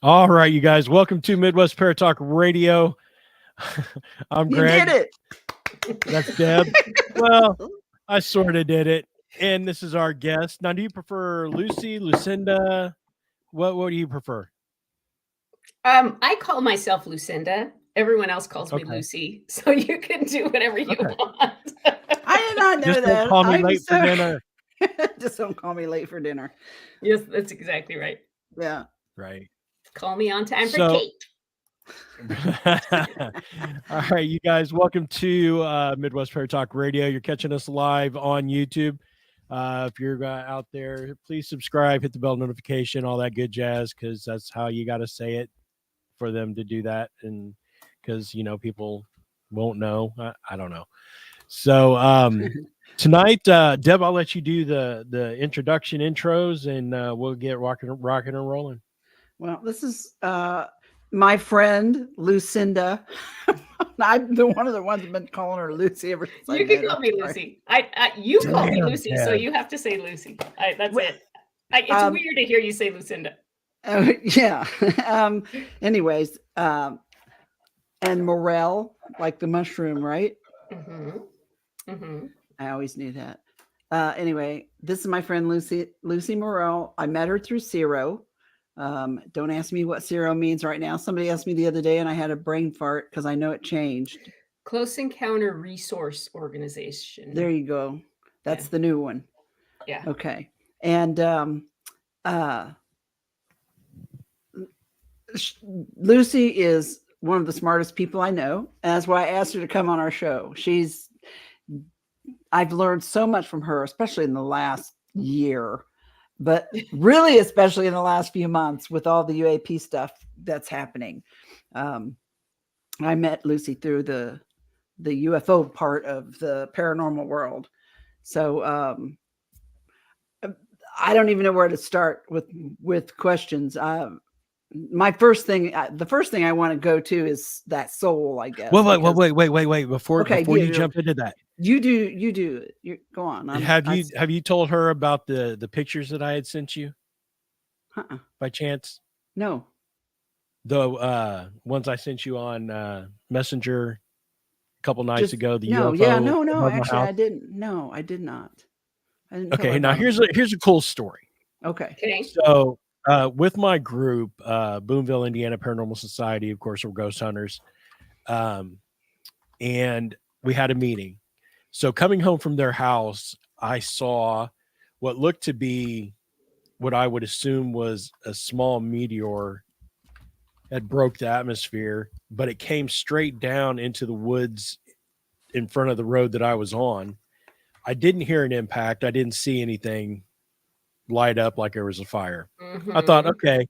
All right, you guys, welcome to Midwest Paratalk Radio. I'm You Greg. did it. That's Deb. Well, I sort of did it. And this is our guest. Now, do you prefer Lucy, Lucinda? What do you prefer? I call myself Lucinda. Everyone else calls me Okay. Lucy, so you can do whatever you Okay. want. I did not know Just that. don't call me I'm late for dinner. Just don't call me late for dinner. Yes, that's exactly right. Yeah. Right. Call me on time for So- cake. All right, you guys, welcome to Midwest Paratalk Radio. You're catching us live on YouTube. If you're out there, please subscribe, hit the bell notification, all that good jazz, because that's how you got to say it for them to do that. And because, people won't know. I don't know. So tonight, Deb, I'll let you do the introduction intros, and we'll get rocking and rolling. Well, this is my friend Lucinda. I'm one of the ones who've been calling her Lucy ever since. You can call me Lucy. You call me Damn, Lucy, so Deb. you have to say Lucy. That's Well, it. It's weird to hear you say Lucinda. Yeah. Anyways, and Morel, like the mushroom, right? Mm-hmm. Mm-hmm. I always knew that. Anyway, this is my friend Lucy Morel. I met her through Zero. Don't ask me what Zero means right now. Somebody asked me the other day and I had a brain fart because I know it changed. Close Encounter Resource Organization. There you go. That's the new one. Yeah. Okay. And Lucy is one of the smartest people I know. And that's why I asked her to come on our show. I've learned so much from her, especially in the last year, but really, especially in the last few months with all the UAP stuff that's happening. I met Lucy through the UFO part of the paranormal world. So I don't even know where to start with questions. The first thing I want to go to is that soul, I guess. Wait. Before you jump into that, you do. You go on. Have you told her about the pictures that I had sent you? By chance? No. The ones I sent you on Messenger a couple nights ago. The no, UFO. yeah, no. Actually, I didn't. No, I did not. I didn't. Okay, now here's a cool story. Okay. So with my group, Boonville, Indiana Paranormal Society, of course, we're ghost hunters, and we had a meeting. So coming home from their house, I saw what looked to be what I would assume was a small meteor that broke the atmosphere, but it came straight down into the woods in front of the road that I was on. I didn't hear an impact. I didn't see anything light up like there was a fire. Mm-hmm. I thought, okay,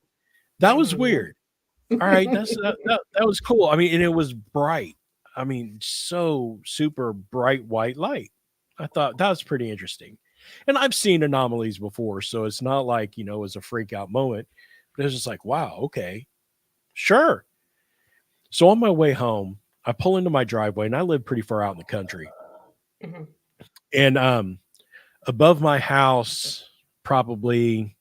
that was weird. All right, that was cool. I mean, and it was bright. I mean, so super bright white light. I thought that was pretty interesting. And I've seen anomalies before, so it's not like, it was a freak out moment. But it was just like, wow, okay, sure. So on my way home, I pull into my driveway, and I live pretty far out in the country. Mm-hmm. And above my house, probably,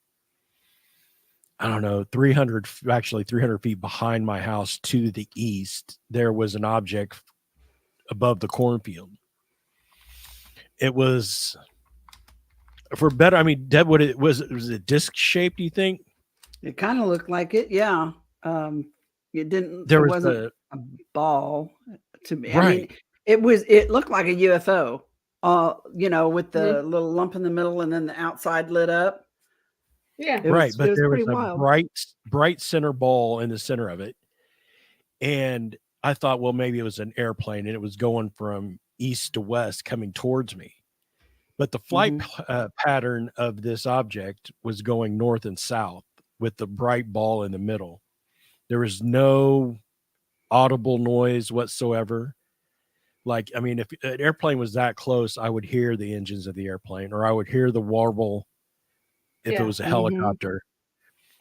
I don't know, 300 feet behind my house to the east, there was an object above the cornfield. It was, for better, I mean, Deb, was it disc shaped, do you think? It kind of looked like it, yeah. It didn't. There wasn't a ball to me. Right. I mean, it looked like a UFO. With the little lump in the middle and then the outside lit up. Yeah. Right, but there was a wild. bright center ball in the center of it. And I thought, well, maybe it was an airplane and it was going from east to west coming towards me. But the flight pattern of this object was going north and south with the bright ball in the middle. There was no audible noise whatsoever. Like, I mean, if an airplane was that close, I would hear the engines of the airplane, or I would hear the warble if it was a helicopter.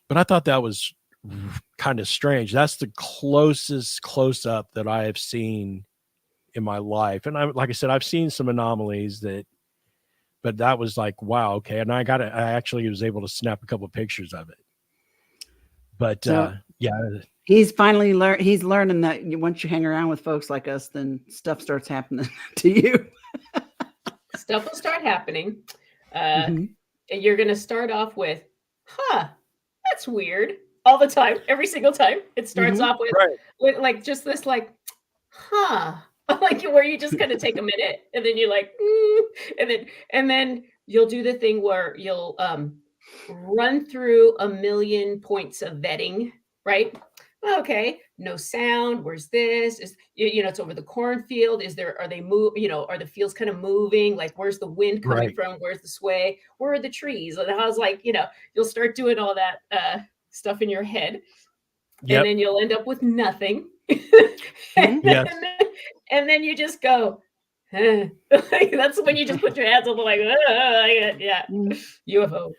But I thought that was kind of strange. That's the closest close up that I have seen in my life. And like I said, I've seen some anomalies but that was like, wow. Okay. And I actually was able to snap a couple of pictures of it. But Yeah. He's finally learned. He's learning that once you hang around with folks like us, then stuff starts happening to you. Stuff will start happening. Mhm. And you're going to start off with, that's weird. All the time, every single time. It starts Mhm. off Right. with like just this like, like where you just kind of take a minute and then you're like, and then you'll do the thing where you'll run through a million points of vetting, right? Okay, no sound. Where's this? Is it's over the cornfield. Are they move? Are the fields kind of moving? Like, where's the wind coming Right. from? Where's the sway? Where are the trees? And I was like, you'll start doing all that stuff in your head, and Yep. then you'll end up with nothing. Mhm. Yes. And then you just go, like, that's when you just put your hands up like, yeah, Mhm. UFO.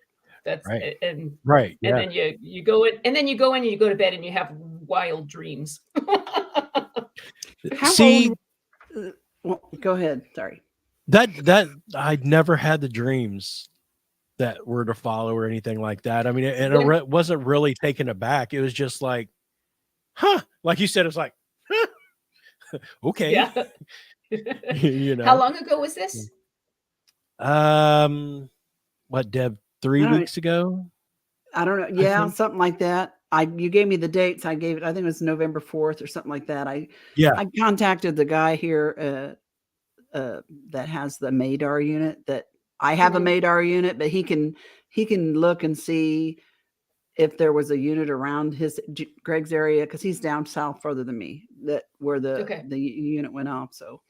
That's Right. it. And Right. Yeah. then you go in, and then you go in and you go to bed and you have wild dreams. How See, old? Well, go ahead. Sorry. that I'd never had the dreams that were to follow or anything like that. I mean, and When- wasn't really taken aback. It was just like, like you said, it's like, okay. yeah. You How know. long ago was this? What, Deb, 3 I don't- weeks ago? I don't know. I Yeah, think. something like that. You gave me the dates. I gave it. I think it was November 4th or something like that. Yeah. I contacted the guy here that has the Madar unit. That I have a Mhm. Madar unit, but he can look and see if there was a unit around Greg's area, because he's down south further than me, that where the Okay. unit went off. So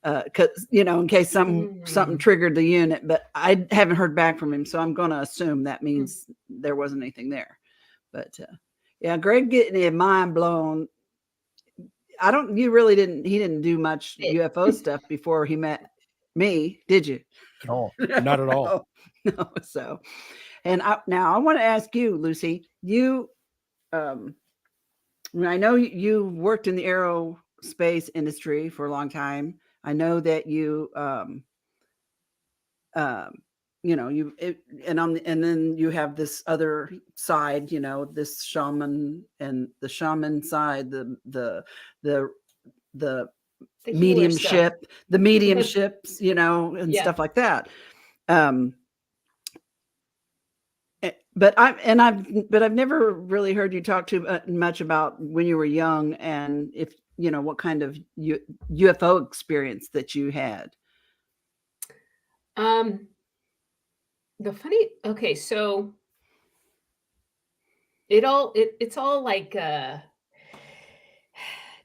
because in case something Mm. triggered the unit, but I haven't heard back from him, so I'm going to assume that Hmm. means there wasn't anything there. But yeah, Greg getting his mind blown. He didn't do much UFO stuff before he met me, did you? At all. Not at all. No. So, and now I want to ask you, Lucy, I know you worked in the aerospace industry for a long time. I know that you, and then you have this other side, this shaman, and the shaman side, the The healer stuff. mediumships, and Yeah. stuff like that. But I've never really heard you talk too much about when you were young, and if what kind of UFO experience that you had. Okay, so it's all like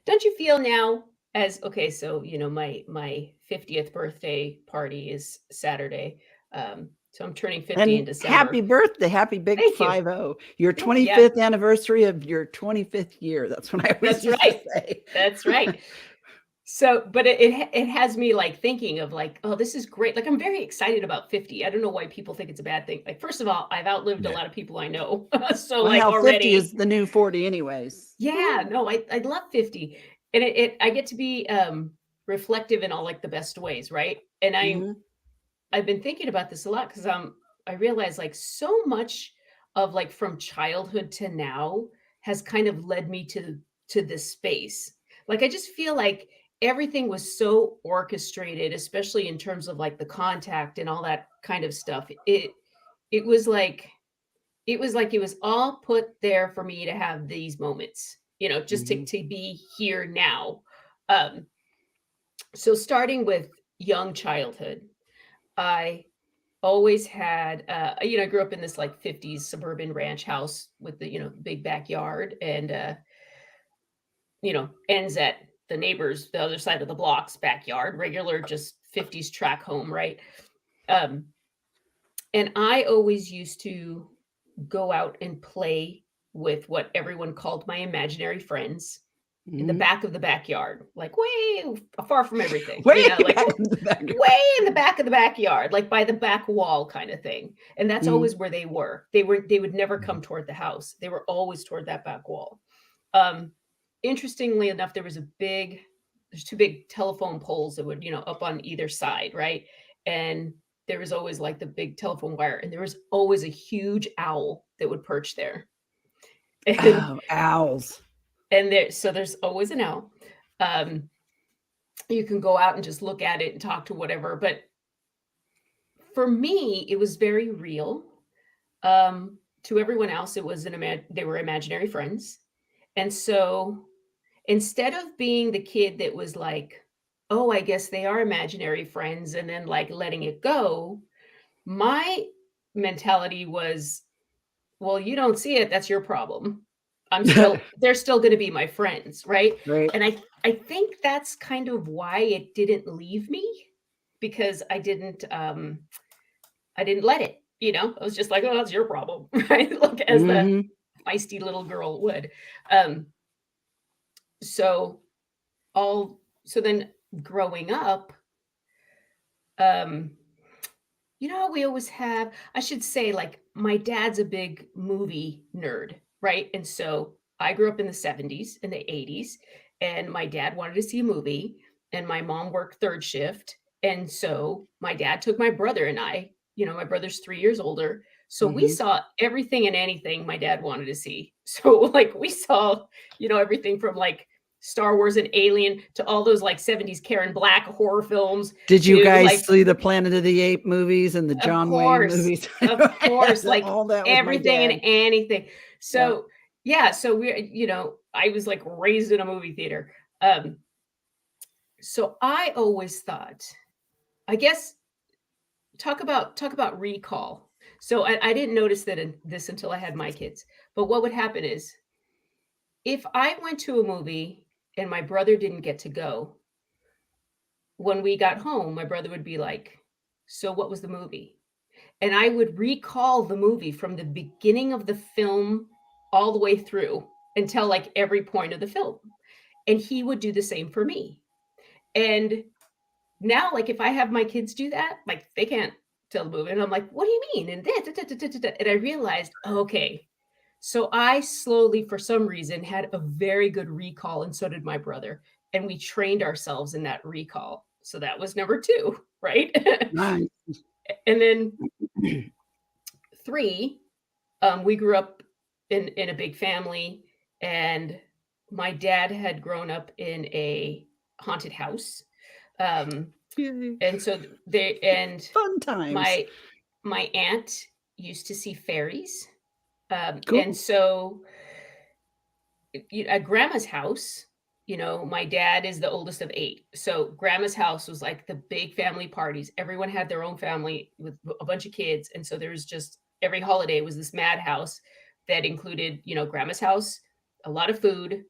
don't you feel now so my 50th birthday party is Saturday. So I'm turning 50 in And happy December. birthday, happy big Thank you. 50, your Thank you. Yeah, 25th anniversary of your 25th year. That's what I always that's used to right. say. That's right. So, but it has me like thinking of like, oh, this is great. Like I'm very excited about 50. I don't know why people think it's a bad thing. Like, first of all, I've outlived a Yeah. lot of people I know. So Well, like hell, 50 already, is the new 40 anyways. yeah, no, I love 50. And I get to be reflective in all like the best ways, right? And Mhm. I've been thinking about this a lot because I realize like so much of like from childhood to now has kind of led me to this space. Like I just feel like everything was so orchestrated, especially in terms of like the contact and all that kind of stuff. It was like it was all put there for me to have these moments, just Mhm. to be here now. Um, so starting with young childhood, I always had I grew up in this like 50s suburban ranch house with the big backyard, and ends at the neighbors the other side of the block's backyard, regular just 50s track home, right? um and I always used to go out and play with what everyone called my imaginary friends in the Mhm. back of the backyard, like way far from everything, Way like back in the backyard. way in the back of the backyard, like by the back wall kind of thing. And that's Mhm. always where they were. They would never Mhm. come toward the house. They were always toward that back wall. Um, Interestingly enough, there's two big telephone poles that would, up on either side, right? And there was always like the big telephone wire, and there was always a huge owl that would perch there. And Owls. there's always an owl. You can go out and just look at it and talk to whatever, but for me, it was very real. To everyone else, it was they were imaginary friends. And so instead of being the kid that was like, oh, I guess they are imaginary friends, and then like letting it go, my mentality was, well, you don't see it, that's your problem. They're still going to be my friends, right? Right. And I think that's kind of why it didn't leave me, because I didn't let it, I was just like, oh, that's your problem, right? Like as the feisty little girl would. So then growing up, we always have, I should say, like my dad's a big movie nerd, right? And so I grew up in the 70s and the 80s, and my dad wanted to see a movie, and my mom worked third shift. And so my dad took my brother and I, my brother's 3 years older. So we saw everything and anything my dad wanted to see. So like we saw, everything from like Star Wars and Alien to all those like 70s Karen Black horror films. Did you guys like, see the Planet of the Apes movies and the John Wayne movies? Of course, like all that everything and anything. So so we, I was like raised in a movie theater. So I always thought, I guess, talk about recall. So I didn't notice this until I had my kids. But what would happen is, if I went to a movie and my brother didn't get to go, when we got home, my brother would be like, so what was the movie? And I would recall the movie from the beginning of the film all the way through until like every point of the film. And he would do the same for me. And now, like, if I have my kids do that, like they can't tell the movie. And I'm like, what do you mean? And and I realized, okay, so I slowly, for some reason, had a very good recall, and so did my brother. And we trained ourselves in that recall. So that was number 2, right? Nice. And then 3, we grew up in a big family, and my dad had grown up in a haunted house. And so fun times. My aunt used to see fairies. Cool. And so at grandma's house, my dad is the oldest of 8. So grandma's house was like the big family parties. Everyone had their own family with a bunch of kids. And so there was just, every holiday was this madhouse that included, grandma's house, a lot of food,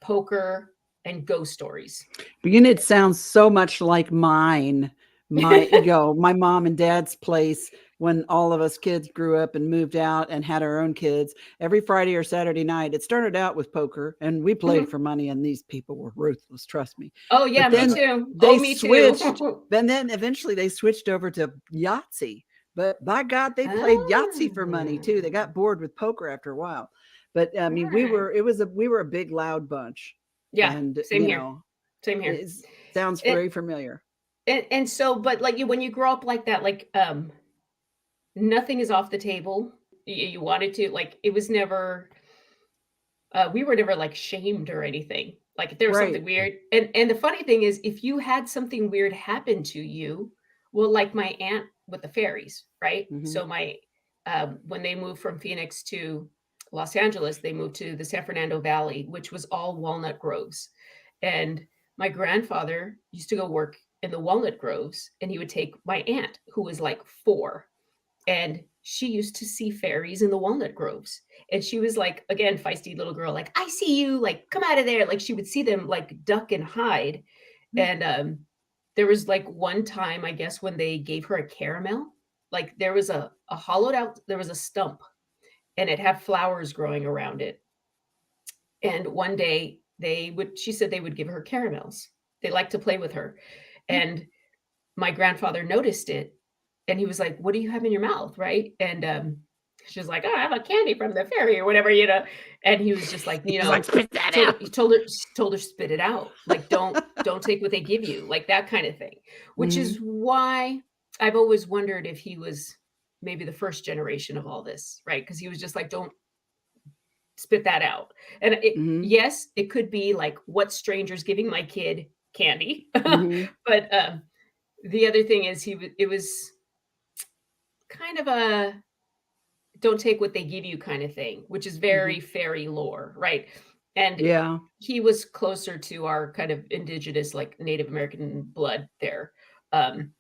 poker, and ghost stories. It sounds so much like mine. My mom and dad's place, when all of us kids grew up and moved out and had our own kids, every Friday or Saturday night, it started out with poker, and we played for money, and these people were ruthless, trust me. Oh yeah, me too. They switched, and then eventually they switched over to Yahtzee. But by God, they played Yahtzee for money too. They got bored with poker after a while. But I mean, we were a big loud bunch. Yeah, and same here. Same here. It sounds very familiar. And so, but like when you grow up like that, like nothing is off the table. You wanted to, like, it was never, we were never like shamed or anything. Like if there was something weird. And the funny thing is, if you had something weird happen to you, well, like my aunt with the fairies, right? So when they moved from Phoenix to Los Angeles, they moved to the San Fernando Valley, which was all walnut groves. And my grandfather used to go work in the walnut groves, and he would take my aunt, who was like 4, and she used to see fairies in the walnut groves. And she was like, again, feisty little girl, like, I see you, like, come out of there. Like she would see them like duck and hide. And there was like one time, I guess, when they gave her a caramel, like there was a hollowed out, there was a stump, and it had flowers growing around it. And one day she said they would give her caramels. They liked to play with her. And my grandfather noticed it, and he was like, what do you have in your mouth? Right. And she was like, oh, I have a candy from the fairy or whatever, and he was just like, like, spit that out. He told her spit it out. Like, don't take what they give you, like that kind of thing, which is why I've always wondered if he was maybe the first generation of all this, right? Because he was just like, don't spit that out. And Mhm. yes, it could be like what strangers giving my kid candy. Mhm. But the other thing is it was kind of a don't take what they give you kind of thing, which is very Mhm. fairy lore, right? And Yeah. he was closer to our kind of indigenous, like Native American blood there. Um,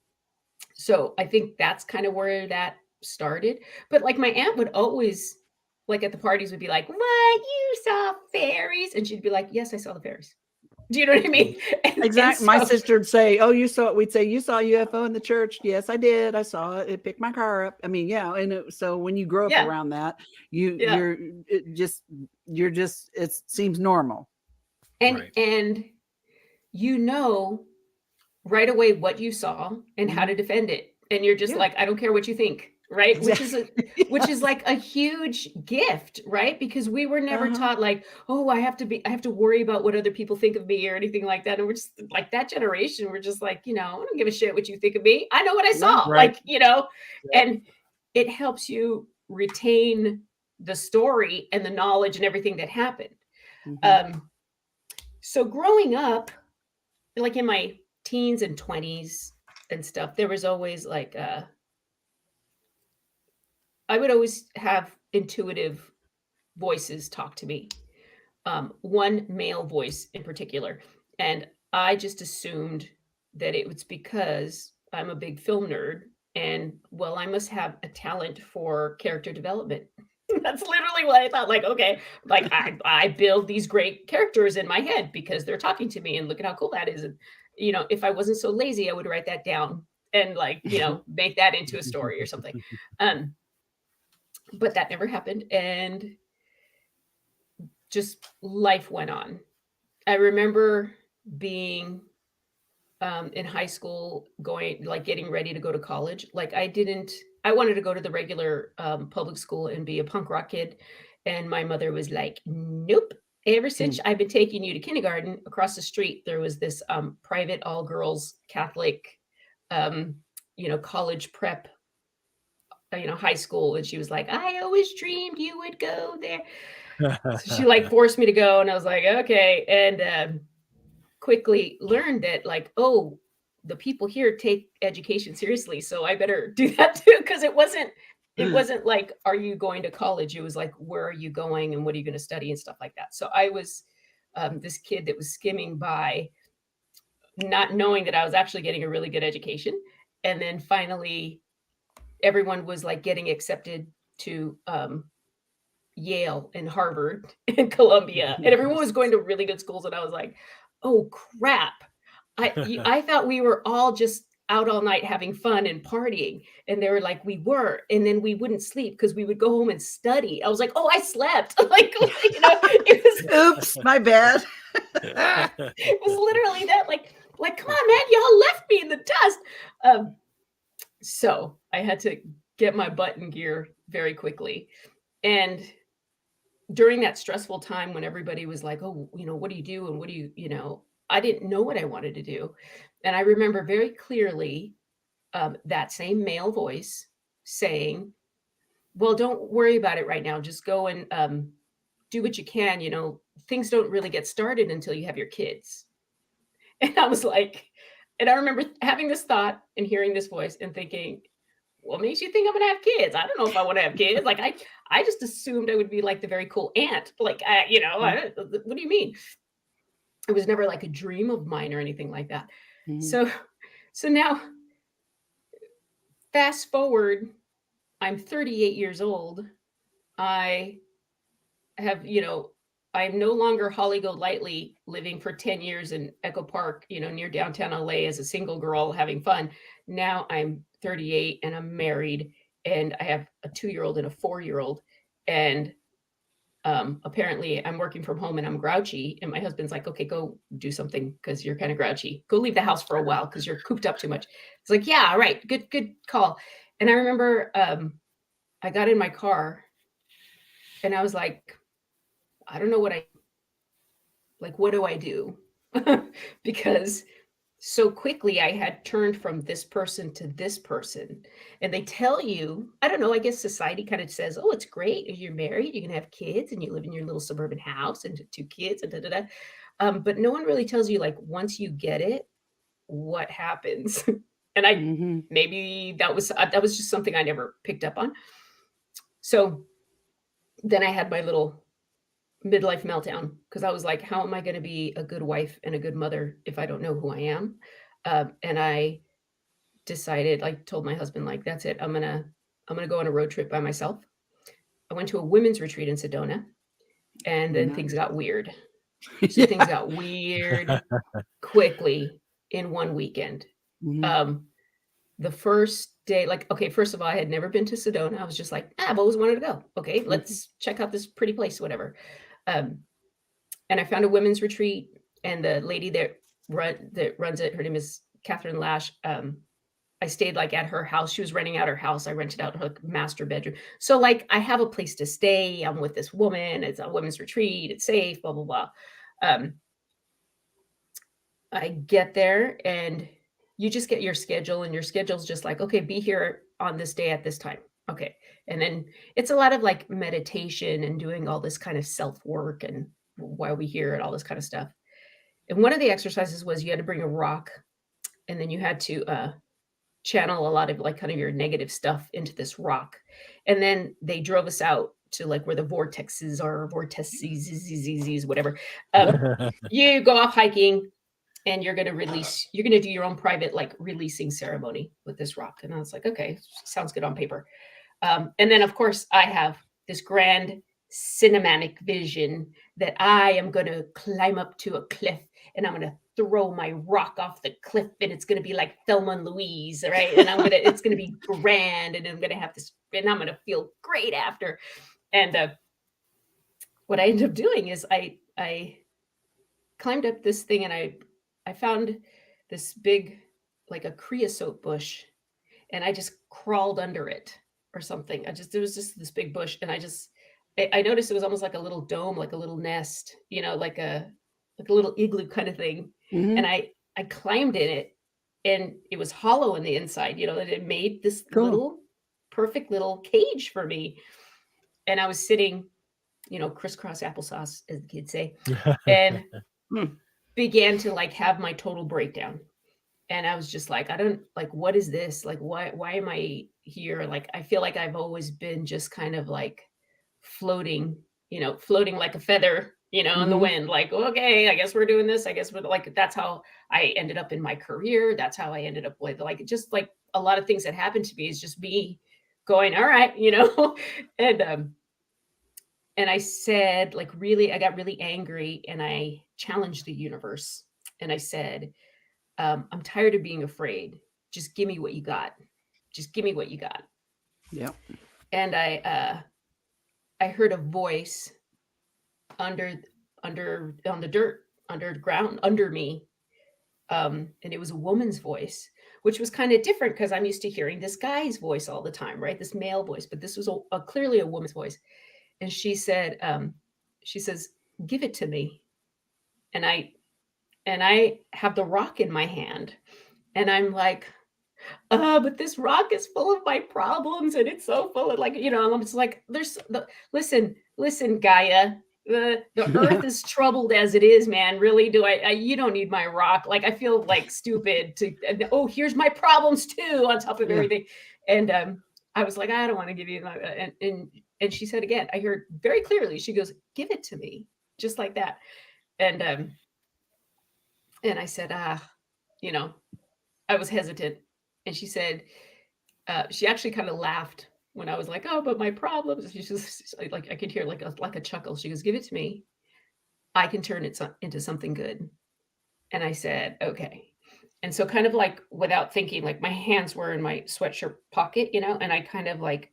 so I think that's kind of where that started. But like my aunt would always, like at the parties, would be like, "What? You saw fairies?" And she'd be like, "Yes, I saw the fairies." Do you know what I mean? And Exactly. My so, sister would say, "Oh, you saw it." We'd say, "You saw a UFO in the church?" "Yes, I did. I saw it. It picked my car up." I mean, yeah. And so when you grow up yeah, around that, yeah. you're just it seems normal. Right. And you know right away what you saw and how Mhm. to defend it. And you're just Yeah. like, I don't care what you think, right? Exactly. Which Yeah. is like a huge gift, right? Because we were never Uh-huh. taught like, oh, I have to worry about what other people think of me or anything like that. And we're just like that generation, we're just like, I don't give a shit what you think of me. I know what I Yeah. saw. Right. Like, Yep. and it helps you retain the story and the knowledge and everything that happened. Mhm. Um, so growing up, like in my teens and 20s and stuff, there was always like I would always have intuitive voices talk to me. One male voice in particular. And I just assumed that it was because I'm a big film nerd and well, I must have a talent for character development. That's literally what I thought. Like, okay, like I build these great characters in my head because they're talking to me, and look at how cool that is. And if I wasn't so lazy, I would write that down and like make that into a story or something. Um, but that never happened, and just life went on. I remember being in high school, going like getting ready to go to college. Like I wanted to go to the regular public school and be a punk rock kid. And my mother was like, nope. Ever since Mm. I've been taking you to kindergarten, across the street, there was this private all girls Catholic, um, college prep, high school. And she was like, I always dreamed you would go there. So she like forced me to go. And I was like, okay. And quickly learned that like, oh, the people here take education seriously, so I better do that too. Because it wasn't like, are you going to college? It was like, where are you going and what are you going to study and stuff like that. So I was this kid that was skimming by, not knowing that I was actually getting a really good education. And then finally everyone was like getting accepted to Yale and Harvard and Columbia, and everyone was going to really good schools. And I was like, oh crap. I thought we were all just out all night having fun and partying. And they were like, we were. And then we wouldn't sleep because we would go home and study. I was like, oh, I slept. Like, Oops, my bad. it was literally that. Like, come on, man, y'all left me in the dust. So I had to get my butt in gear very quickly. And during that stressful time when everybody was like, oh, what do you do? And what do I didn't know what I wanted to do. And I remember very clearly that same male voice saying, well, don't worry about it right now. Just go and do what you can. Things don't really get started until you have your kids. And I was like, and I remember having this thought and hearing this voice and thinking, what makes you think I'm gonna have kids? I don't know if I want to have kids. Like I just assumed I would be like the very cool aunt. Like what do you mean? It was never like a dream of mine or anything like that. Mhm. So now fast forward, I'm 38 years old. I have, I'm no longer Holly Golightly living for 10 years in Echo Park, near downtown LA as a single girl having fun. Now I'm 38 and I'm married and I have a 2-year-old and a 4-year-old. And apparently I'm working from home and I'm grouchy. And my husband's like, okay, go do something because you're kind of grouchy. Go leave the house for a while because you're cooped up too much. It's like, yeah, all right, good call. And I remember I got in my car and I was like, I don't know what do I do? Because so quickly I had turned from this person to this person. And they tell you, I don't know, I guess society kind of says, oh, it's great. You're married, you can have kids, and you live in your little suburban house and 2 kids and da da da. But no one really tells you, like, once you get it, what happens. And Mhm. maybe that was just something I never picked up on. So then I had my little midlife meltdown because I was like, how am I going to be a good wife and a good mother if I don't know who I am? And I decided, like, told my husband, like, that's it. I'm gonna go on a road trip by myself. I went to a women's retreat in Sedona, and then things got weird. So things got weird quickly in one weekend. Mhm. The first day, like, okay, first of all, I had never been to Sedona. I was just like, I've always wanted to go. Okay, let's check out this pretty place, whatever. And I found a women's retreat, and the lady that runs it, her name is Catherine Lash. I stayed like at her house. She was renting out her house. I rented out her master bedroom. So like I have a place to stay. I'm with this woman. It's a women's retreat. It's safe, blah, blah, blah. I get there and you just get your schedule, and your schedule's just like, okay, be here on this day at this time. Okay. And then it's a lot of like meditation and doing all this kind of self work and why are we here and all this kind of stuff. And one of the exercises was you had to bring a rock, and then you had to channel a lot of like kind of your negative stuff into this rock. And then they drove us out to like where the vortexes are, vortices, whatever. You go off hiking, and you're going to do your own private like releasing ceremony with this rock. And I was like, okay, sounds good on paper. And then of course I have this grand cinematic vision that I am going to climb up to a cliff, and I'm going to throw my rock off the cliff, and it's going to be like Thelma and Louise, right? And it's going to be grand, and I'm going to have this, and I'm going to feel great after. And what I ended up doing is I climbed up this thing, and I found this big, like a creosote bush, and I just crawled under it or something. There was just this big bush, and I noticed it was almost like a little dome, like a little nest, like a little igloo kind of thing. And I climbed in it, and it was hollow in the inside, and it made this little perfect little cage for me. And I was sitting, crisscross applesauce, as the kids say, and began to like have my total breakdown. And I was just like, I don't like, what is this? Like, why am I here? Like, I feel like I've always been just kind of like floating like a feather, in the wind, like, okay, I guess we're doing this. I guess we're like, that's how I ended up in my career. That's how I ended up with like, just like a lot of things that happened to me is just me going, all right, and I said, like, really, I got really angry, and I challenged the universe. And I said, I'm tired of being afraid. Just give me what you got. Just give me what you got. Yeah. And I heard a voice on the dirt, underground, under me. And it was a woman's voice, which was kind of different because I'm used to hearing this guy's voice all the time, right? This male voice, but this was clearly a woman's voice. And she said, she says, give it to me. And I have the rock in my hand, and I'm like, but this rock is full of my problems, and it's so full of like, I'm just like, listen, Gaia, the earth is troubled as it is, man. Really, you don't need my rock. Like, I feel like stupid here's my problems too, on top of everything. And I was like, I don't want to give you that. And she said again, I heard very clearly, she goes, give it to me, just like that. And I said, I was hesitant. And she said, she actually kind of laughed when I was like, oh, but my problems. She just like, I could hear like a chuckle. She goes, give it to me. I can turn it into something good. And I said, okay. And so kind of like without thinking, like my hands were in my sweatshirt pocket, and I kind of like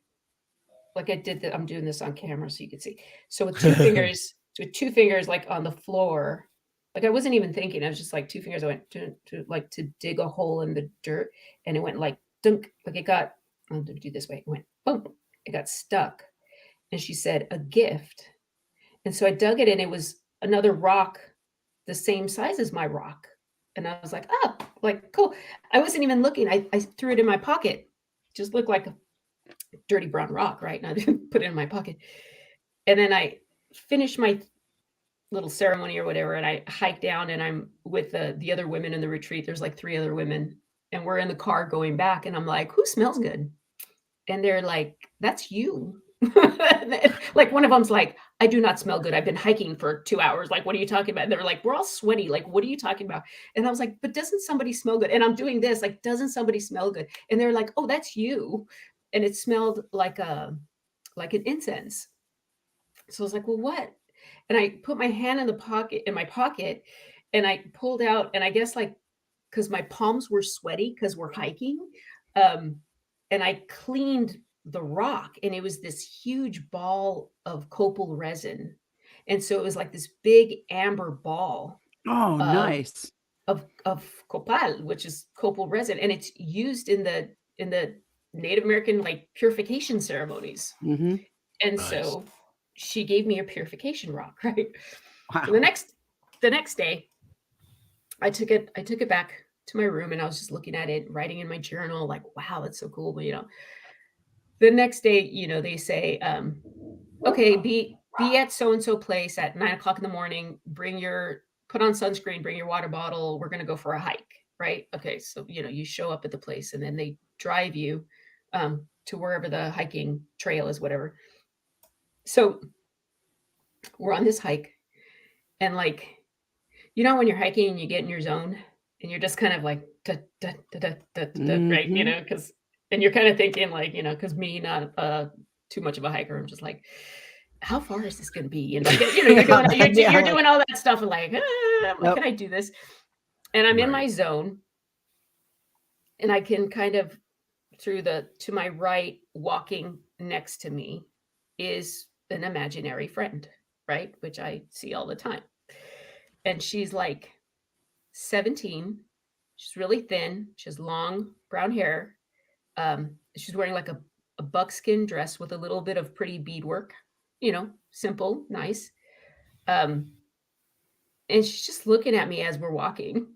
I did that. I'm doing this on camera so you can see. So with two fingers, like on the floor, like I wasn't even thinking. I was just like 2 fingers. I went to dig a hole in the dirt, and it went like dunk. Like it got. I'm going to do this way. It went boom. It got stuck. And she said, a gift. And so I dug it, and it was another rock, the same size as my rock. And I was like, oh, like, cool. I wasn't even looking. I threw it in my pocket. Just looked like a dirty brown rock, right? And I didn't put it in my pocket. And then I finished my little ceremony or whatever, and I hike down, and I'm with the other women in the retreat. There's like 3 other women, and we're in the car going back, and I'm like, who smells good? And they're like, that's you. Like one of them's like, I do not smell good. I've been hiking for 2 hours. Like, what are you talking about? And they're like, we're all sweaty. Like, what are you talking about? And I was like, but doesn't somebody smell good? And I'm doing this, like, doesn't somebody smell good? And they're like, oh, that's you. And it smelled like an incense. So I was like, well, what? And I put my hand in my pocket, and I pulled out, and I guess like, because my palms were sweaty because we're hiking. And I cleaned the rock, and it was this huge ball of copal resin. And so it was like this big amber ball Oh, of nice. copal, which is copal resin, and it's used in the Native American like purification ceremonies. Mm-hmm. And Nice. so she gave me a purification rock, right? Wow. So the next day, I took it back to my room, and I was just looking at it, writing in my journal, like, wow, that's so cool. But the next day, they say, okay, be at so-and-so place at 9:00 in the morning, put on sunscreen, bring your water bottle. We're going to go for a hike. Right. Okay. So, you show up at the place, and then they drive you to wherever the hiking trail is, whatever. So we're on this hike, and like, when you're hiking and you get in your zone, and you're just kind of like, da, da, da, da, da, da, right? Mhm. And you're kind of thinking like, because me, not too much of a hiker, I'm just like, how far is this going to be? And like, you're doing all that stuff, and like, can I do this? And I'm in my zone, and I can kind of to my right, walking next to me is an imaginary friend, right? Which I see all the time. And she's like 17. She's really thin. She has long brown hair. She's wearing like a buckskin dress with a little bit of pretty beadwork, simple, nice. And she's just looking at me as we're walking,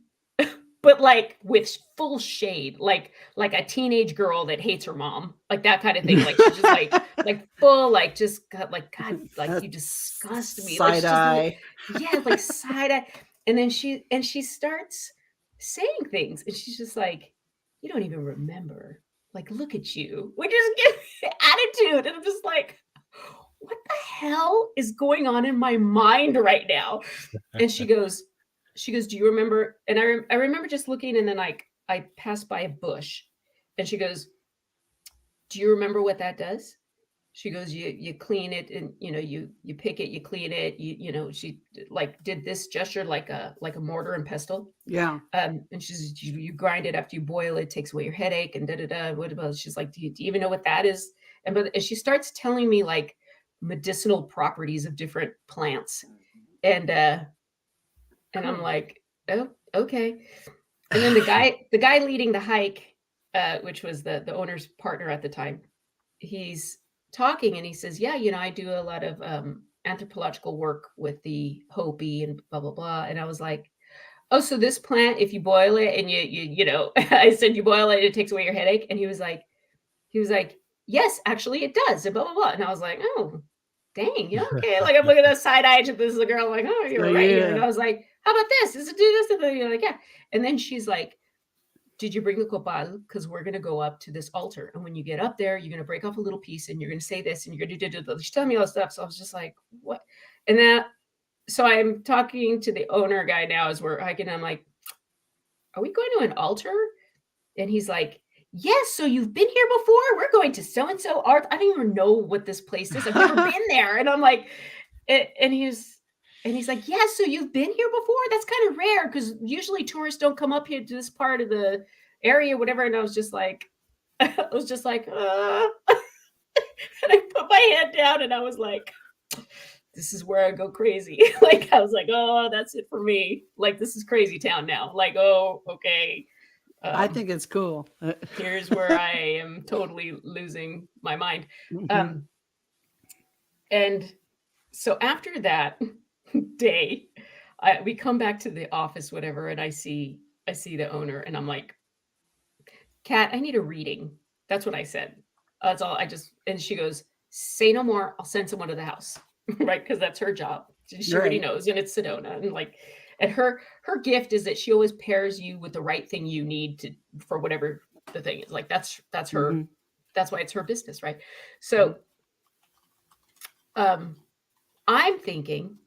but like with full shade, like a teenage girl that hates her mom, like that kind of thing. Like she's just like full, like just got like, God, like you disgust me. Like Side eye. yeah, like side eye. And then she starts saying things, and she's just like, you don't even remember. Like, look at you. We just get attitude. And I'm just like, what the hell is going on in my mind right now? And she goes, do you remember? And I remember just looking, and then like I passed by a bush, and she goes, do you remember what that does? She goes, you clean it, and you pick it, you clean it, she like did this gesture like a mortar and pestle. Yeah. And she says, you grind it after you boil it, takes away your headache, and what about? She's like, do you even know what that is? And she starts telling me like medicinal properties of different plants, and I'm like, oh, okay. And then the guy leading the hike, which was the owner's partner at the time, he's talking, and he says, yeah, I do a lot of anthropological work with the Hopi and blah, blah, blah. And I was like, oh, so this plant, if you boil it and I said, you boil it, it takes away your headache. And he was like, yes, actually it does. And blah, blah, blah. And I was like, oh, dang, yeah, okay. Like I'm looking at a side eye, and this is a girl, I'm like, oh, you're right here. And I was like, how about this? Does it do this? And you're like, yeah. And then she's like, did you bring the copal? Because we're going to go up to this altar. And when you get up there, you're going to break off a little piece, and you're going to say this, and you're going to do this. She's telling me all this stuff. So I was just like, what? And so I'm talking to the owner guy now as we're hiking. I'm like, are we going to an altar? And he's like, yes. So you've been here before? We're going to so-and-so art. I don't even know what this place is. I've never been there. And I'm like, and he's like, yeah, so you've been here before? That's kind of rare, because usually tourists don't come up here to this part of the area, whatever. And I was just like, and I put my head down, and I was like, this is where I go crazy. Like, I was like, oh, that's it for me. Like, this is crazy town now. Like, oh, okay. I think it's cool. Here's where I am totally losing my mind. Mhm. And so after that day, we come back to the office, whatever, and I see I see the owner and I'm like, Kat, I need a reading. That's what I said. That's all. And she goes, say no more. I'll send someone to the house. Right. Cause that's her job. She already knows. And it's Sedona. And like, and her gift is that she always pairs you with the right thing you need for whatever the thing is. Like that's her, that's why it's her business. Right. So, I'm thinking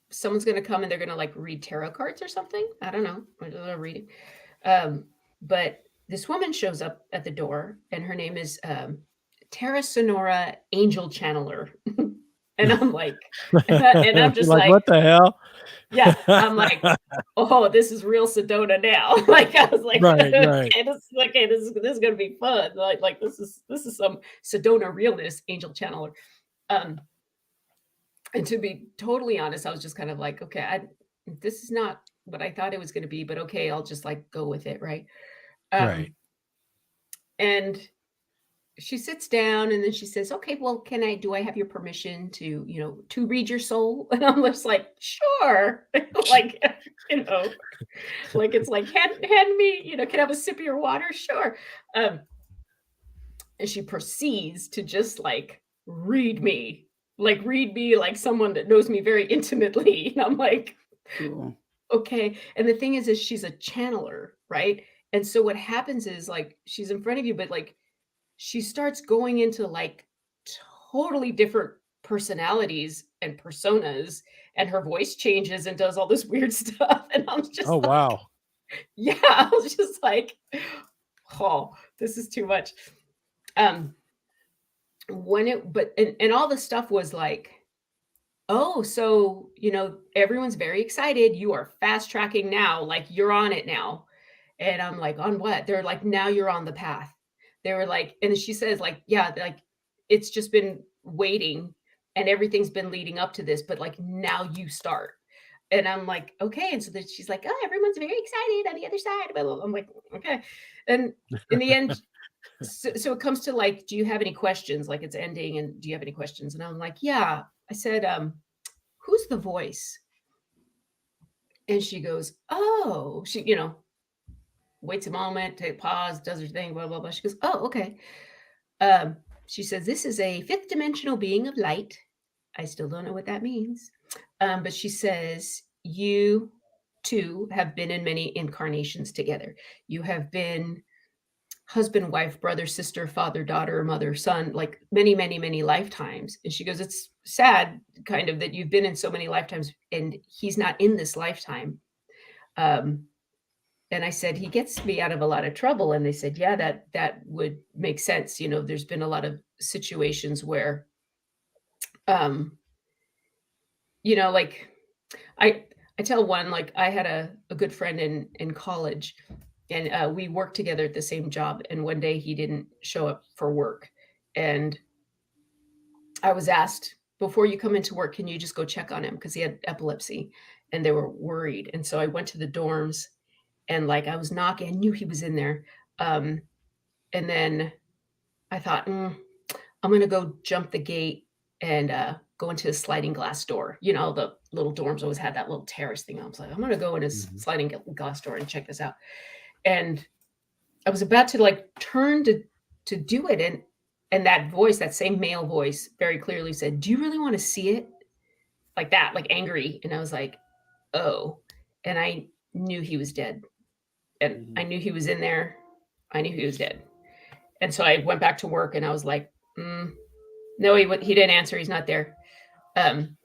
someone's going to come and they're going to like read tarot cards or something. I don't know. I'm reading. But this woman shows up at the door and her name is Terra Sonora Angel Channeler. And I'm like, and I'm just like, what the hell? Yeah. I'm like, oh, this is real Sedona now. Like I was like, right. This is going to be fun. Like this is some Sedona realness, Angel Channeler. And to be totally honest, I was just kind of like, okay, this is not what I thought it was going to be, but okay, I'll just like go with it. Right. Right. And she sits down and then she says, okay, well, do I have your permission to, to read your soul? And I'm just like, sure. Like, like it's like, hand me, can I have a sip of your water? Sure. And she proceeds to just like read me like someone that knows me very intimately. And I'm like, cool. Okay. And the thing is she's a channeler, right? And so what happens is like, she's in front of you, but like, she starts going into like totally different personalities and personas, and her voice changes and does all this weird stuff. And I'm just wow. Yeah, I was just like, oh, this is too much. And all the stuff was like, oh, so, everyone's very excited. You are fast tracking now. Like you're on it now. And I'm like, on what? They're like, now you're on the path. They were like, and she says like, yeah, like it's just been waiting and everything's been leading up to this, but like now you start. And I'm like, okay. And so then she's like, oh, everyone's very excited on the other side. I'm like, okay. And in the end, so it comes to like, do you have any questions? Like it's ending and do you have any questions? And I'm like, yeah. I said, who's the voice? And she goes, oh, she, waits a moment, take a pause, does her thing, blah, blah, blah. She goes, oh, okay. She says, this is a fifth dimensional being of light. I still don't know what that means. But she says, you two have been in many incarnations together. You have been husband, wife, brother, sister, father, daughter, mother, son, like many, many, many lifetimes. And she goes, it's sad kind of that you've been in so many lifetimes and he's not in this lifetime. And I said, he gets me out of a lot of trouble. And they said, yeah, that would make sense. There's been a lot of situations where, like I tell one, like I had a good friend in college and we worked together at the same job. And one day he didn't show up for work. And I was asked, before you come into work, can you just go check on him? Because he had epilepsy and they were worried. And so I went to the dorms. And like I was knocking, I knew he was in there. And then I thought, I'm going to go jump the gate and go into a sliding glass door. The little dorms always had that little terrace thing. I was like, I'm going to go in a sliding glass door and check this out. And I was about to like turn to do it. And that voice, that same male voice very clearly said, do you really want to see it? Like that, like angry. And I was like, oh, and I knew he was dead. And I knew he was in there. I knew he was dead. And so I went back to work and I was like, no, he didn't answer. He's not there. And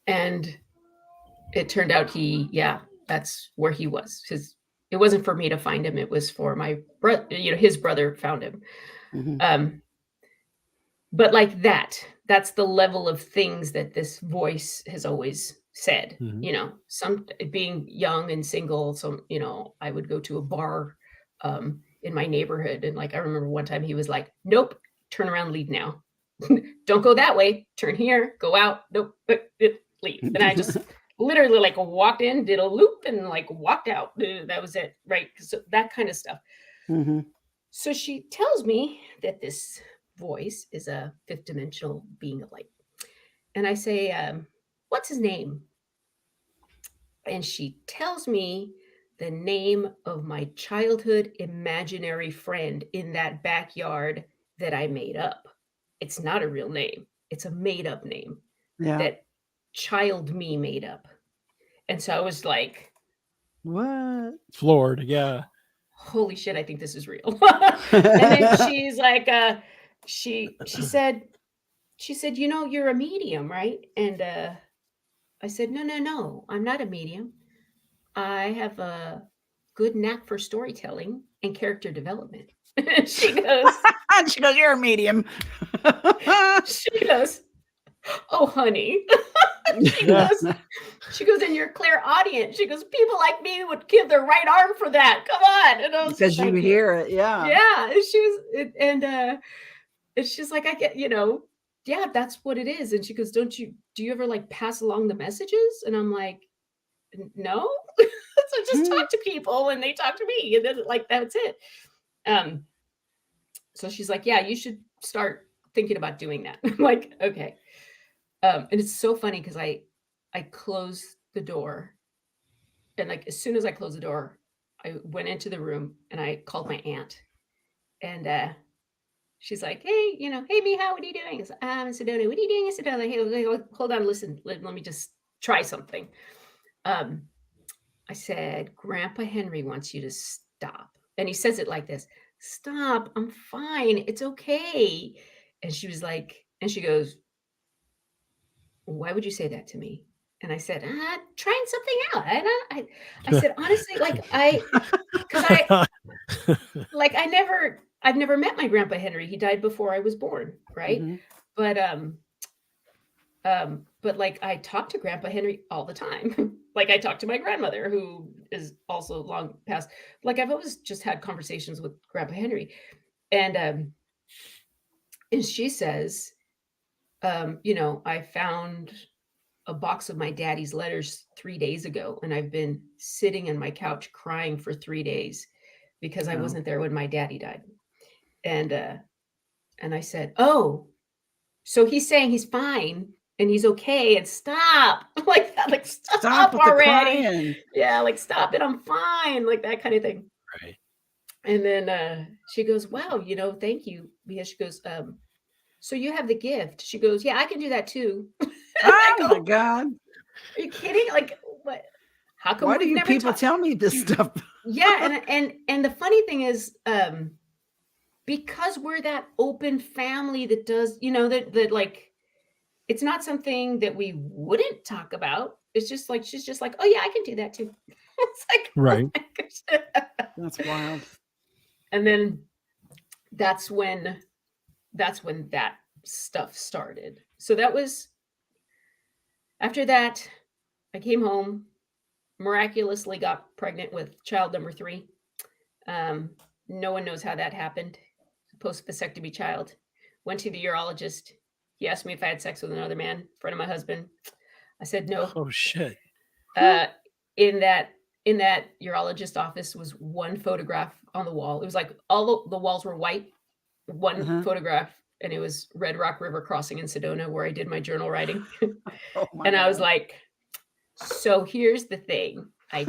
it turned out that's where he was. It wasn't for me to find him. It was for my brother, his brother found him. But like that's the level of things that this voice has always said, some being young and single. So, I would go to a bar in my neighborhood. And like, I remember one time he was like, nope, turn around, leave now. Don't go that way. Turn here, go out. Nope, leave. And I just literally like walked in, did a loop and like walked out. That was it. Right. So that kind of stuff. So she tells me that this voice is a fifth dimensional being of light. And I say, what's his name? And she tells me the name of my childhood imaginary friend in that backyard that I made up. It's not a real name. It's a made up name that child me made up. And so I was like, what? Floored. Yeah. holy shit, I think this is real. And then she's like, she said, you know, you're a medium, right? And I said, no, I'm not a medium. I have a good knack for storytelling and character development. She goes, you're a medium. she goes, oh, honey. she goes, and you're clairaudient. She goes, people like me would give their right arm for that. Come on. And I was because you hear it. Yeah. Yeah. And she was, and she's like, I get, you know, yeah, that's what it is. And she goes, do you ever like pass along the messages? And I'm like, no. So just talk to people and they talk to me. And then like, that's it. So she's like, yeah, you should start thinking about doing that. I'm like, okay. And it's so funny because I closed the door, and like as soon as I closed the door, I went into the room and I called my aunt, and she's like, hey, you know, hey, Miha, what are you doing? I said, I'm in Sedona. What are you doing in Sedona? Hey, hold on, listen, let me just try something. I said, Grandpa Henry wants you to stop. And he says it like this, stop, I'm fine, it's okay. And she was like, and she goes, why would you say that to me? And I said, trying something out. I said, honestly, like I've never met my Grandpa Henry. He died before I was born. Right. Mm-hmm. But like I talk to Grandpa Henry all the time. Like I talk to my grandmother, who is also long past. Like I've always just had conversations with Grandpa Henry. And she says, you know, I found a box of my daddy's letters 3 days ago, and I've been sitting on my couch crying for 3 days because I wasn't there when my daddy died. And I said, oh, so he's saying he's fine and he's okay, and stop like that, like stop already. Yeah, like stop it, I'm fine, like that kind of thing. Right. And then she goes, wow, you know, thank you. Because she goes, so you have the gift. She goes, yeah, I can do that too. Oh my God. Are you kidding? Like what? How come? Why do you people tell me this stuff? Yeah. And the funny thing is, because we're that open family that does, you know, that like, it's not something that we wouldn't talk about. It's just like, she's just like, oh yeah, I can do that too. It's like, right. Oh that's wild. And then that's when that stuff started. So that was, after that, I came home, miraculously got pregnant with child number 3. No one knows how that happened. Post-vasectomy child. Went to the urologist. He asked me if I had sex with another man, friend of my husband. I said no. Oh shit. In that urologist office was one photograph on the wall. It was like all the walls were white, one photograph, and it was Red Rock River crossing in Sedona, where I did my journal writing. And I was like, so here's the thing. I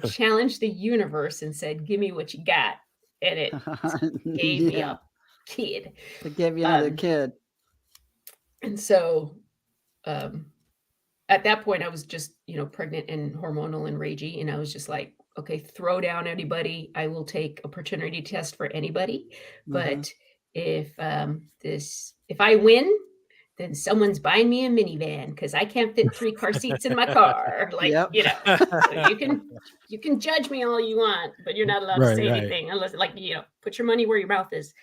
challenged the universe and said, give me what you got. And it gave me a kid. It gave you another kid. And so at that point, I was just, you know, pregnant and hormonal and ragey. And I was just like, okay, throw down anybody. I will take a paternity test for anybody. But if I win, then someone's buying me a minivan because I can't fit 3 car seats in my car. Like, you know, so you can judge me all you want, but you're not allowed to say anything unless, like, you know, put your money where your mouth is.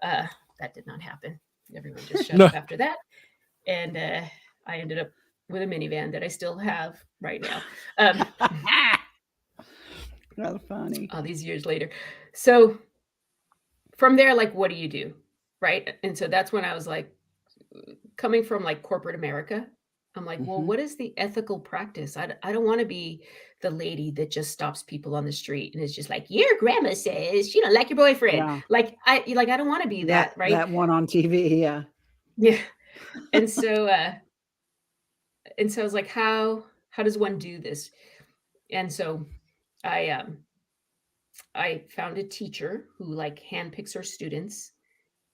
That did not happen. Everyone just shut up after that. And I ended up with a minivan that I still have right now. That's funny. All these years later. So from there, like, what do you do? Right. And so that's when I was like, coming from like corporate America, I'm like, well, what is the ethical practice? I don't want to be the lady that just stops people on the street and is just like, your grandma says you don't like your boyfriend. Yeah. Like I don't want to be that, right? That one on TV. Yeah. Yeah. And so I was like, how does one do this? And so I found a teacher who like handpicks her students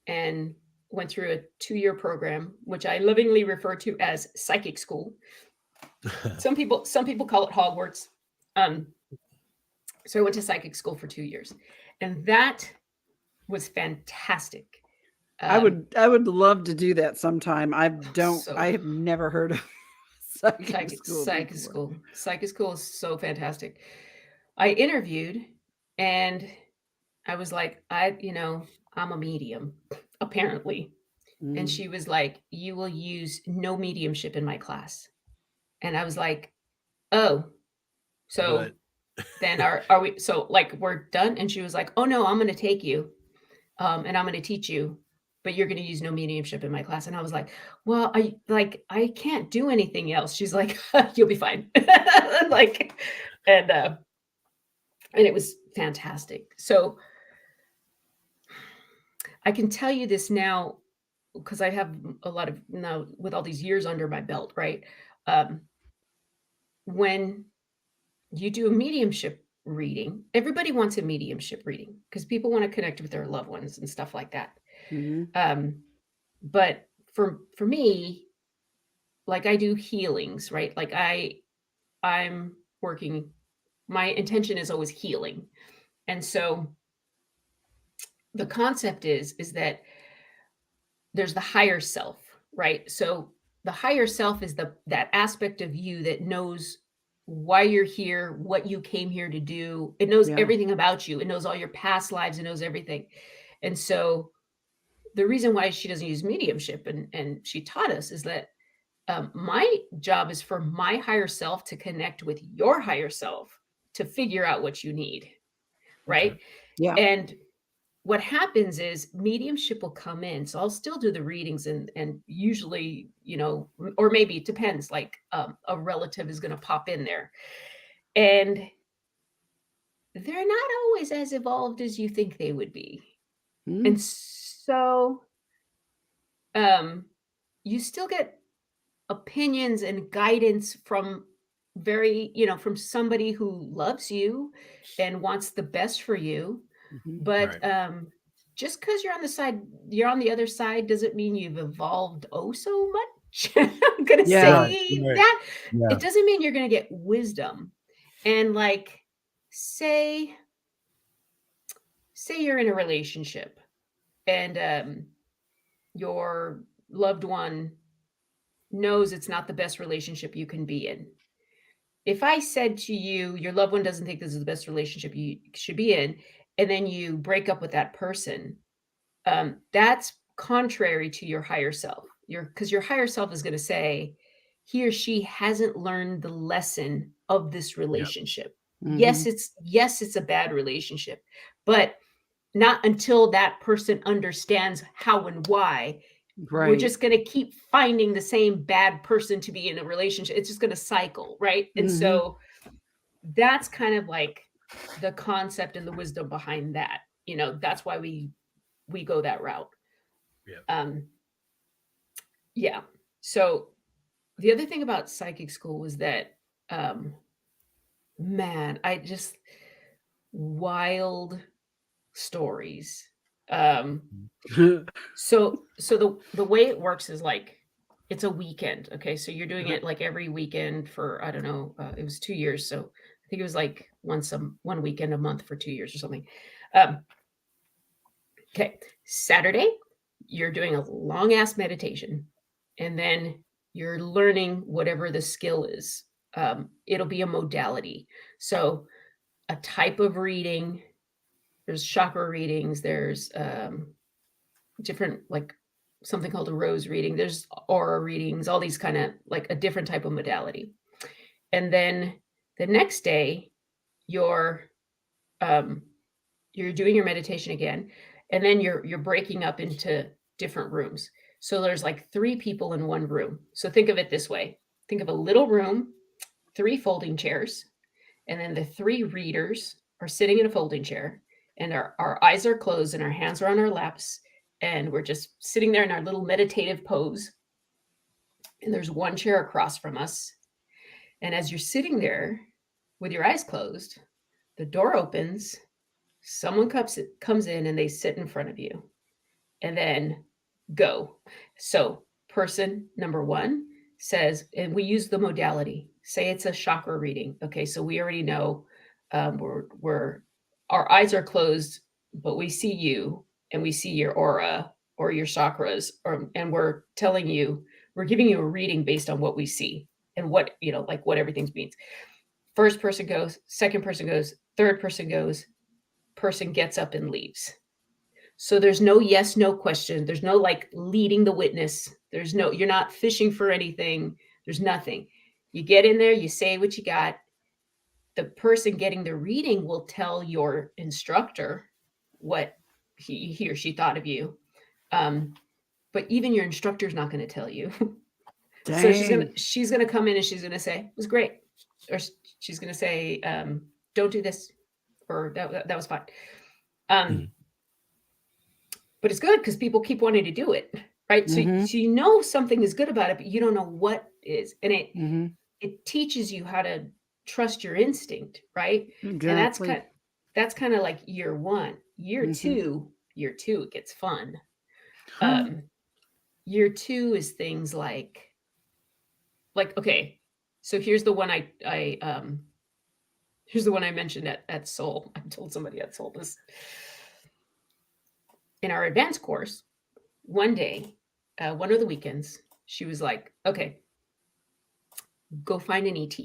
and went through a 2-year program, which I lovingly refer to as psychic school. Some people call it Hogwarts. So I went to psychic school for 2 years, and that was fantastic. I would love to do that sometime. I So- have never heard of psychic school. Psychic school is so fantastic. I interviewed and I was like, I'm a medium, apparently. And she was like, you will use no mediumship in my class. And I was like, oh, so then are we, so like we're done? And she was like, oh no, I'm going to take you and I'm going to teach you, but you're going to use no mediumship in my class. And I was like, well, I can't do anything else. She's like, you'll be fine. Like, and it was fantastic. So I can tell you this now, because I have a lot of now with all these years under my belt, right? When you do a mediumship reading, everybody wants a mediumship reading because people want to connect with their loved ones and stuff like that. But for me, like I do healings, right? Like I'm working, my intention is always healing. And so the concept is that there's the higher self, right? So the higher self is that aspect of you that knows why you're here, what you came here to do. It knows everything about you. It knows all your past lives. It knows everything. And so the reason why she doesn't use mediumship and she taught us is that my job is for my higher self to connect with your higher self to figure out what you need. Right. Okay. Yeah. And what happens is mediumship will come in. So I'll still do the readings and usually, or maybe it depends, like a relative is going to pop in there and they're not always as evolved as you think they would be. And so you still get opinions and guidance from from somebody who loves you and wants the best for you. But just because you're on the other side doesn't mean you've evolved so much. I'm gonna say that. Yeah. It doesn't mean you're gonna get wisdom. And like say you're in a relationship and your loved one knows it's not the best relationship you can be in. If I said to you, your loved one doesn't think this is the best relationship you should be in, and then you break up with that person, that's contrary to your higher self. Because your higher self is going to say, he or she hasn't learned the lesson of this relationship. Yes, it's a bad relationship, but not until that person understands how and why. Right. We're just going to keep finding the same bad person to be in a relationship. It's just going to cycle, right? And so that's kind of like the concept and the wisdom behind that. That's why we go that route. Yeah. So the other thing about psychic school was that, I just wild stories. So the way it works is like it's a weekend. Okay, so you're doing it like every weekend for I don't know. It was 2 years, so I think it was like one weekend a month for 2 years or something. Okay, Saturday you're doing a long ass meditation, and then you're learning whatever the skill is. It'll be a modality, so a type of reading. There's chakra readings. There's different, like something called a rose reading. There's aura readings, all these kind of like a different type of modality. And then the next day you're doing your meditation again. And then you're breaking up into different rooms. So there's like 3 people in one room. So think of it this way. Think of a little room, 3 folding chairs. And then the 3 readers are sitting in a folding chair. And our eyes are closed and our hands are on our laps. And we're just sitting there in our little meditative pose. And there's one chair across from us. And as you're sitting there, with your eyes closed, the door opens, someone comes in and they sit in front of you, and then go. So person number one says, and we use the modality, say it's a chakra reading. Okay, so we already know we're our eyes are closed, but we see you and we see your aura or your chakras, and we're telling you, we're giving you a reading based on what we see and what, like what everything means. First person goes, second person goes, third person goes, person gets up and leaves. So there's no yes, no question. There's no like leading the witness. You're not fishing for anything. There's nothing. You get in there, you say what you got. The person getting the reading will tell your instructor what he or she thought of you. But even your instructor is not going to tell you. So she's gonna come in and she's gonna say, it was great. Or she's gonna say, don't do this. Or that was fine. But it's good because people keep wanting to do it, right? So you know something is good about it, but you don't know what is. And it teaches you how to trust your instinct, right? Exactly. And that's kind of like year one. Year two, it gets fun. Year two is things like, okay, so here's the one here's the one I mentioned at Soul. I told somebody at Soul this. In our advanced course, one day, one of the weekends, she was like, okay, go find an ET.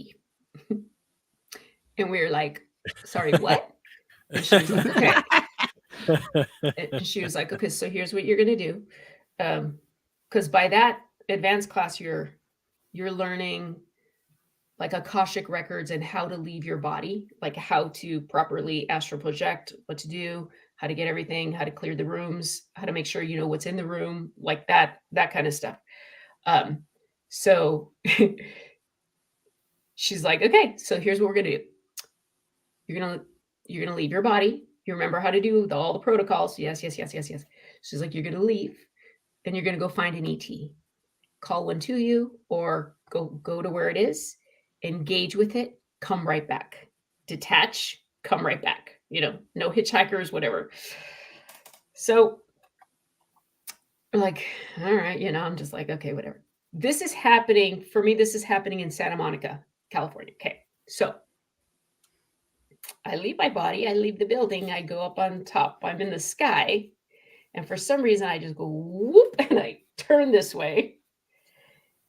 And we were like, sorry, what? And she was like, okay. And she was like, okay, so here's what you're going to do. Because by that advanced class, you're learning like Akashic records and how to leave your body, like how to properly astral project, what to do, how to get everything, how to clear the rooms, how to make sure you know what's in the room, like that kind of stuff. So she's like, okay, so here's what we're gonna do. You're gonna leave your body. You remember how to do all the protocols. Yes. She's like, you're gonna leave and you're gonna go find an ET. Call one to you or go to where it is, engage with it, come right back. Detach, come right back. No hitchhikers, whatever. So like, all right, I'm just like, okay, whatever. This is happening for me. This is happening in Santa Monica, California. Okay. So I leave my body, I leave the building, I go up on top, I'm in the sky. And for some reason I just go whoop and I turn this way.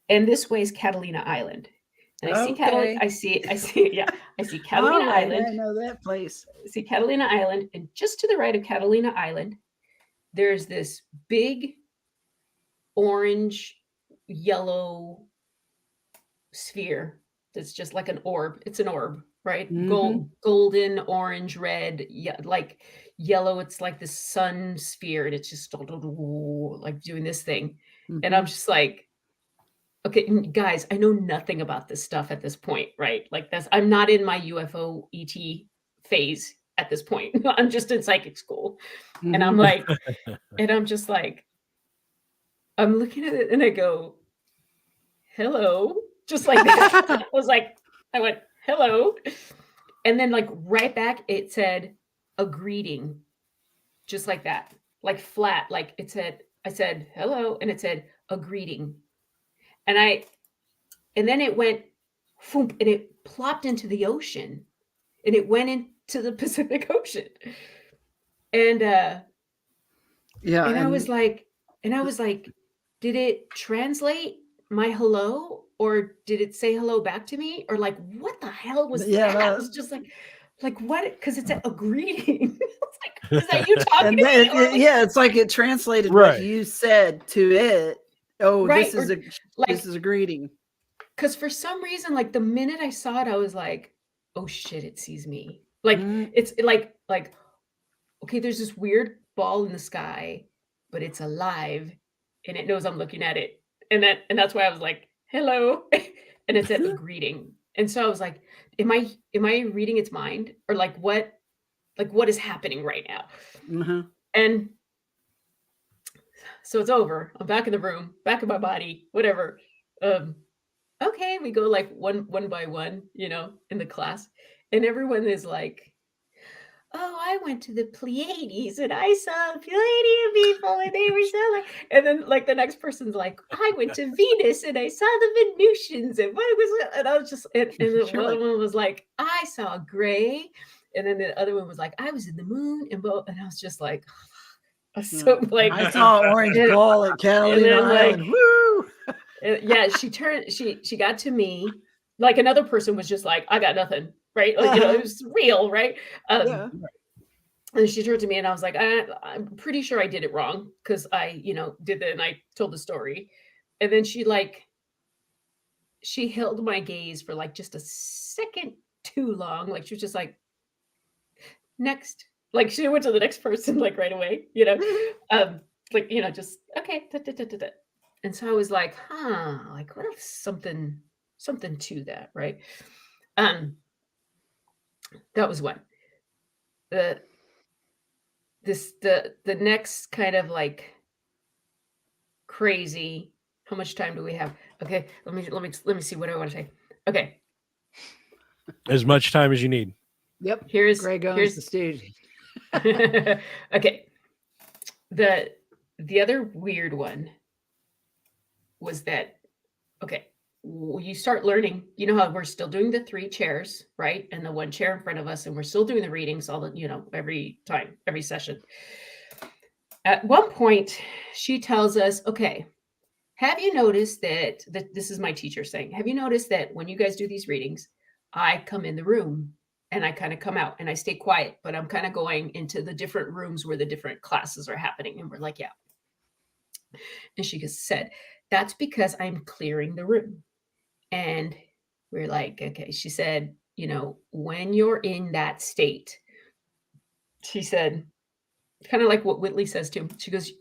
And this way is Catalina Island. And I see Catalina, I see Catalina Island. I know that place. I see Catalina Island. And just to the right of Catalina Island, there's this big orange, yellow sphere that's just like an orb. It's an orb, right? Golden, orange, red, like yellow. It's like the sun sphere. And it's just like doing this thing. And I'm just like, okay, guys, I know nothing about this stuff at this point, right? Like I'm not in my UFO ET phase at this point. I'm just in psychic school. And I'm like, and I'm just like, I'm looking at it and I go, hello, just like that. I went, hello. And then like right back, it said a greeting, just like that, like flat, like I said, hello. And it said a greeting. And then it went, and it plopped into the ocean and it went into the Pacific Ocean. And, I was like, did it translate my hello or did it say hello back to me? Or like, what the hell was that? I was just like what? Because it's a greeting. It's like, is that you talking to me? It's like it translated what you said to it. Oh, right. This is a greeting. Because for some reason, like the minute I saw it, I was like, oh shit, it sees me. Like it's like, okay, there's this weird ball in the sky, but it's alive and it knows I'm looking at it. And that's why I was like, hello. And it said a greeting. And so I was like, am I reading its mind? Or like what is happening right now? And so it's over. I'm back in the room, back in my body, whatever. okay, we go like one by one, in the class, and everyone is like, oh, I went to the Pleiades and I saw a Pleiadian people and they were so like, and then like the next person's like, I went to Venus and I saw the Venusians and what was it? And I was just, and the Sure. one was like, I saw gray. And then the other one was like, I was in the moon and I was just like, so like, I saw an orange and- ball at Catalina then, like, Island. Woo! yeah, she got to me, like another person was just like, I got nothing, right? Like, it was real, right? Yeah. And she turned to me and I was like, I'm pretty sure I did it wrong because I, did that and I told the story. And then she held my gaze for like just a second too long. Like she was just like, next. Like she went to the next person like right away, like, just okay. Da, da, da, da, da. And so I was like, like what if something to that, right? That was one. The next kind of like crazy. How much time do we have? Okay, let me see what I want to say. Okay, As much time as you need. Yep. here's Greg owns the stage. okay. The other weird one was that, okay, you start learning, you know how we're still doing the 3 chairs, right? And the 1 chair in front of us, and we're still doing the readings all the, every time, every session. At one point, she tells us, okay, have you noticed that this is my teacher saying, have you noticed that when you guys do these readings, I come in the room and I kind of come out and I stay quiet, but I'm kind of going into the different rooms where the different classes are happening. And we're like, yeah. And she just said, that's because I'm clearing the room. And we're like, okay. She said, when you're in that state, she said, kind of like what Whitley says too. She goes,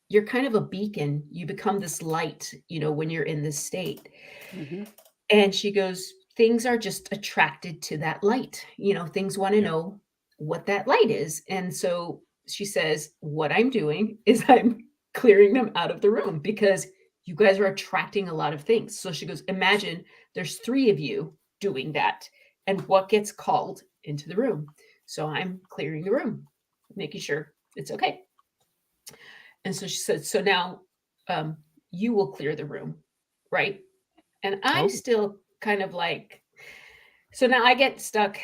you're kind of a beacon. You become this light, when you're in this state. Mm-hmm. And she goes, things are just attracted to that light. Things want to know what that light is. And so she says, what I'm doing is I'm clearing them out of the room because you guys are attracting a lot of things. So she goes, imagine there's 3 of you doing that. And what gets called into the room? So I'm clearing the room, making sure it's okay. And so she said, so now you will clear the room, right? And I'm still kind of like, so now I get stuck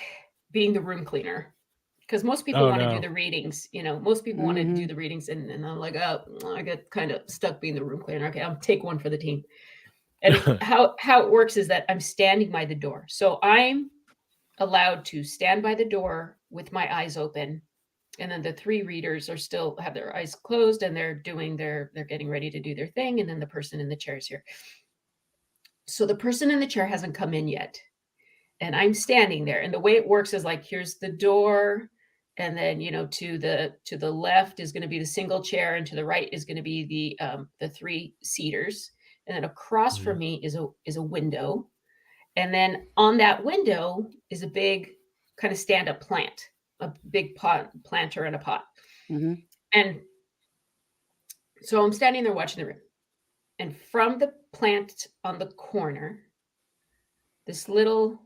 being the room cleaner because most people want to do the readings, most people want to do the readings and I'm like, oh, I get kind of stuck being the room cleaner. Okay, I'll take one for the team. And how it works is that I'm standing by the door. So I'm allowed to stand by the door with my eyes open. And then the 3 readers are still have their eyes closed and they're getting ready to do their thing. And then the person in the chair is here. So the person in the chair hasn't come in yet. And I'm standing there. And the way it works is like, here's the door. And then, to the left is going to be the single chair. And to the right is going to be the 3 seaters. And then across from me is a window. And then on that window is a big kind of stand-up plant, a big planter and a pot. Mm-hmm. And so I'm standing there watching the room. And from the plant on the corner, this little,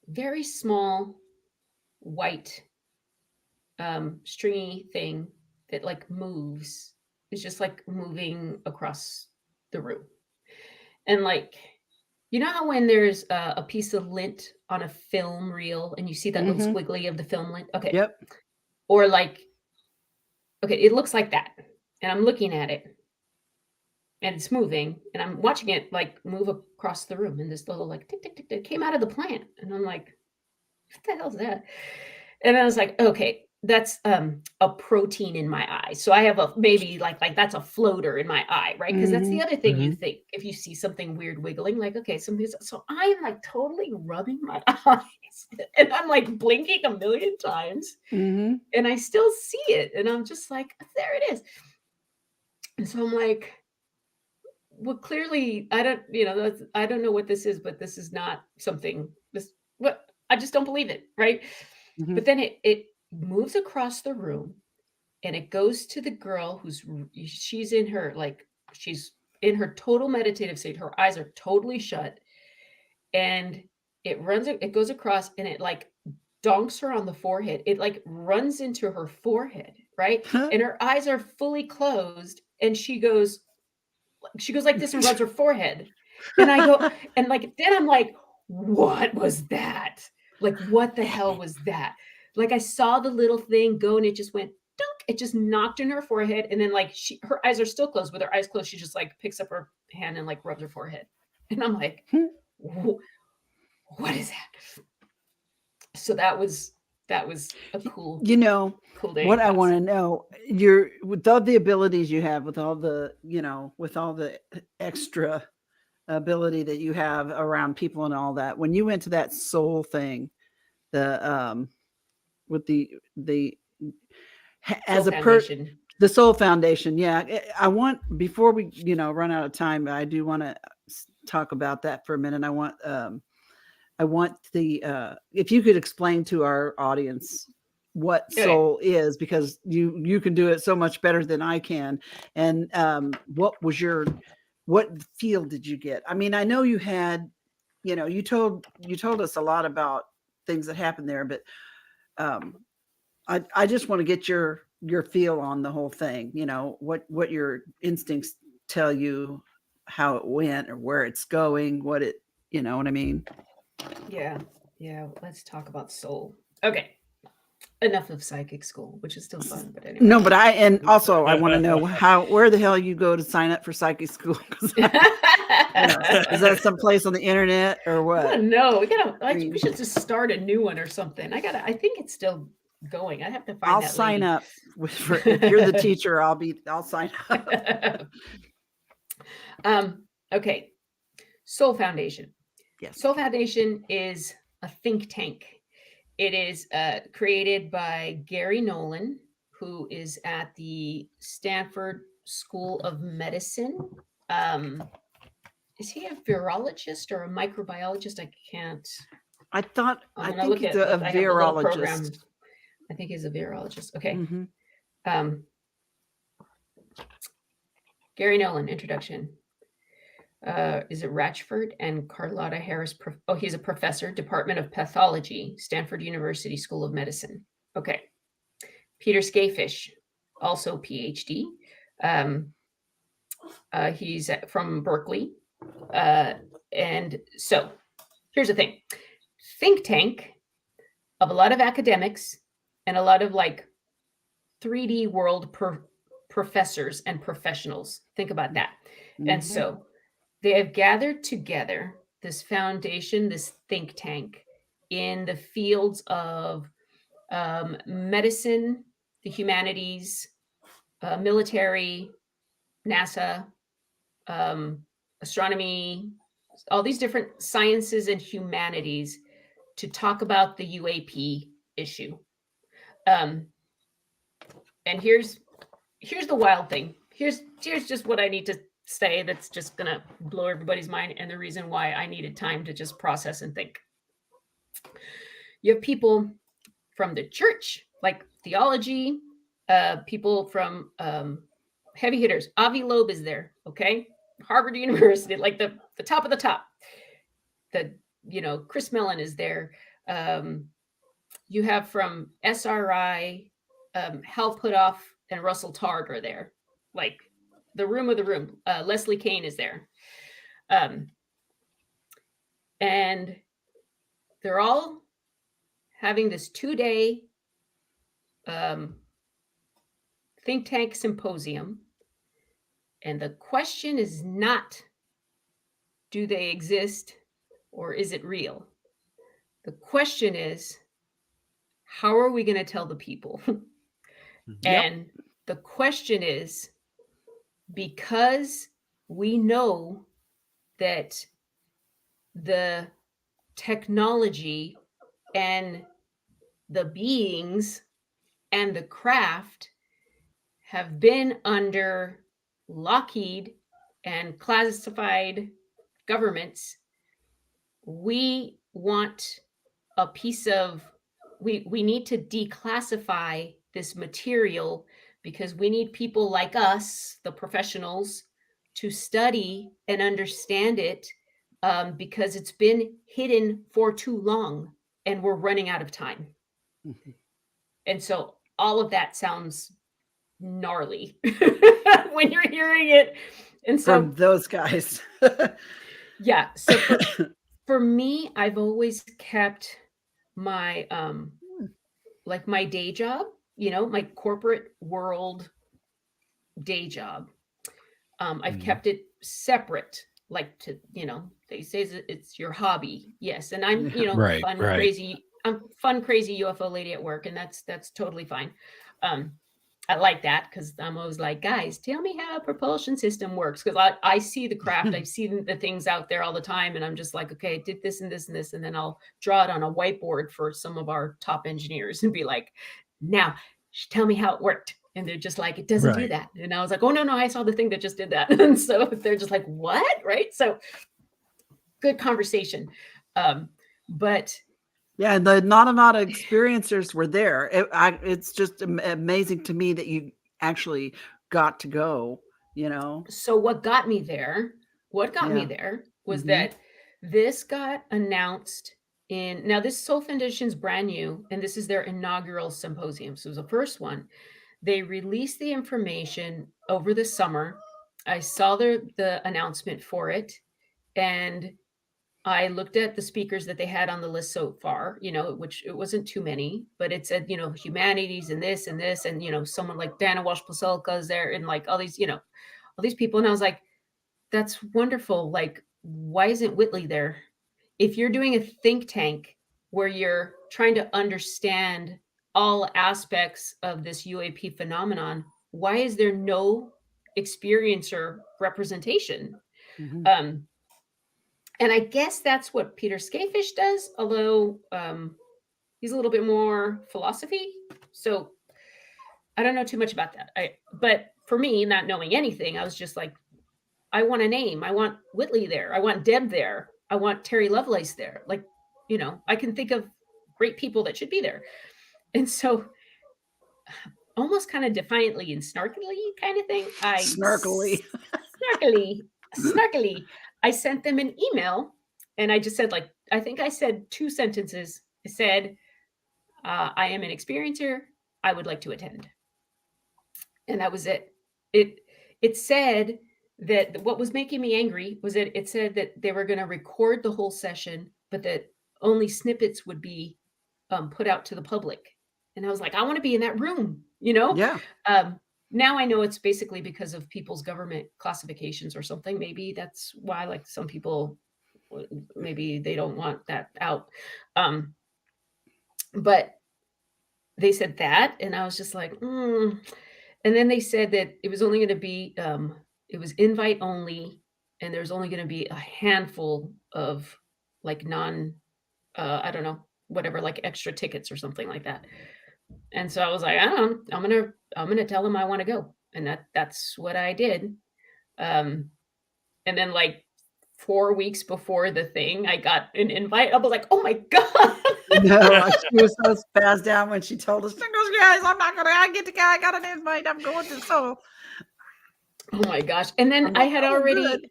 very small, white, stringy thing that like moves. It's just like moving across the room. And like, how when there's a piece of lint on a film reel and you see that little squiggly of the film lint? Okay. Yep. Or like, okay, it looks like that. And I'm looking at it. And it's moving, and I'm watching it like move across the room, and this little like tick, tick, tick, tick came out of the plant. And I'm like, what the hell is that? And I was like, okay, that's a protein in my eye. So I have maybe like that's a floater in my eye, right? Because that's the other thing you think if you see something weird wiggling, like, okay, something's, so I'm like totally rubbing my eyes and I'm like blinking a million times and I still see it. And I'm just like, there it is. And so I'm like, well, clearly I don't know what this is, but this is not something I just don't believe it. Right. But then it moves across the room and it goes to the girl she's in in her total meditative state. Her eyes are totally shut, and it goes across, and it like donks her on the forehead. It like runs into her forehead, right? And her eyes are fully closed, and she goes like this and rubs her forehead. And I go, and like, then I'm like, what was that? Like, what the hell was that? Like, I saw the little thing go, and it just went dunk. It just knocked in her forehead. And then like her eyes are still closed. With her eyes closed, she just like picks up her hand and like rubs her forehead. And I'm like, what is that? So that was a cool, cool day. What I want to know, with all the abilities you have, with all the, with all the extra ability that you have around people and all that, when you went to that soul thing, with the as Soul a Foundation. the Soul Foundation. Yeah. I want, before we, run out of time, I do want to talk about that for a minute. I want if you could explain to our audience what soul is, because you can do it so much better than I can. And what field did you get? I mean, I know you had, you told us a lot about things that happened there, but I just want to get your feel on the whole thing. What your instincts tell you, how it went or where it's going, what I mean? Yeah. Let's talk about soul. Okay. Enough of psychic school, which is still fun, but anyway. No, but I want to know where the hell you go to sign up for psychic school. Is that someplace on the internet or what? No, we should just start a new one or something. I think it's still going. I have to find. I'll sign up if you're the teacher. I'll sign up. Okay. Soul Foundation. Yes. Soul Foundation is a think tank. It is created by Gary Nolan, who is at the Stanford School of Medicine. Is he a virologist or a microbiologist? I can't. I think he's a virologist. I think he's a virologist. Okay. Mm-hmm. Gary Nolan, introduction. Is it Ratchford and Carlotta Harris? He's a professor, Department of Pathology, Stanford University School of Medicine. Okay. Peter Skafish, also PhD. He's from Berkeley. And so here's the thing. Think tank of a lot of academics and a lot of like 3D world professors and professionals. Think about that. Mm-hmm. And so they have gathered together this foundation, this think tank in the fields of medicine, the humanities, military, NASA, astronomy, all these different sciences and humanities to talk about the UAP issue. And here's the wild thing. Here's just what I need to say that's just going to blow everybody's mind, and the reason why I needed time to just process and think. You have people from the church, like theology, people from heavy hitters. Avi Loeb is there, okay? Harvard University, like the top of the top. Chris Mellon is there. You have from SRI, Hal Puthoff and Russell Targ are there, like the room of the room. Leslie Kane is there. And they're all having this 2-day think tank symposium. And the question is not, do they exist or is it real? The question is, how are we going to tell the people? Yep. And the question is, because we know that the technology and the beings and the craft have been under Lockheed and classified governments, we want a piece of, we need to declassify this material, because we need people like us, the professionals, to study and understand it, because it's been hidden for too long and we're running out of time. Mhm. And so all of that sounds gnarly when you're hearing it. And so From those guys. yeah, so for me, I've always kept my like my day job, my corporate world day job. I've kept it separate, like to, they say it's your hobby. Yes. And I'm, Yeah. Right. Right. I'm fun, crazy UFO lady at work. And that's totally fine. I like that because I'm always like, guys, tell me how a propulsion system works. Because I see the craft, I see the things out there all the time. And I'm just like, okay, I did this and this and this. And then I'll draw it on a whiteboard for some of our top engineers and be like, now tell me how it worked. And they're just like, it doesn't do Right. that. And I was like, oh, no, I saw the thing that just did that. And so they're just like, what? Right. So good conversation. But Yeah, and the not a lot of experiencers were there. It's just amazing to me that you actually got to go, so what got me there was Mhm. that this got announced now this Soul Foundation's brand new, and this is their inaugural symposium. So it was the first one. They released the information over the summer. I saw the announcement for it, and I looked at the speakers that they had on the list so far, which it wasn't too many, but it said, humanities and this and this, and someone like Dana Walsh Pasolka is there, and like all these, all these people. And I was like, that's wonderful. Like, why isn't Whitley there? If you're doing a think tank where you're trying to understand all aspects of this UAP phenomenon, why is there no experiencer representation? Mhm. And I guess that's what Peter Skafish does, although he's a little bit more philosophy. So I don't know too much about that. But for me, not knowing anything, I was just like, I want a name. I want Whitley there. I want Deb there. I want Terry Lovelace there. Like, I can think of great people that should be there. And so almost kind of defiantly and snarkily kind of thing, Snarkily. snarkily, I sent them an email, and I just said, like, I think I said 2 sentences. I said, I am an experiencer. I would like to attend. And that was it. It said that what was making me angry was that it said that they were going to record the whole session, but that only snippets would be put out to the public. And I was like, I want to be in that room, Yeah. Now I know it's basically because of people's government classifications or something. Maybe that's why, like, some people, maybe they don't want that out. But they said that, and I was just like, And then they said that it was only going to be, it was invite only, and there's only going to be a handful of like I don't know, whatever, like extra tickets or something like that. And so I was like, I don't know, I'm gonna tell them I want to go, and that's what I did. And then like 4 weeks before the thing, I got an invite. I was like, oh my god. No, she was so spazzed out when she told us, she goes, guys, I get to go. I got an invite. I'm going to Seoul. Oh my gosh. And then I'm I like, had "Oh, already, good."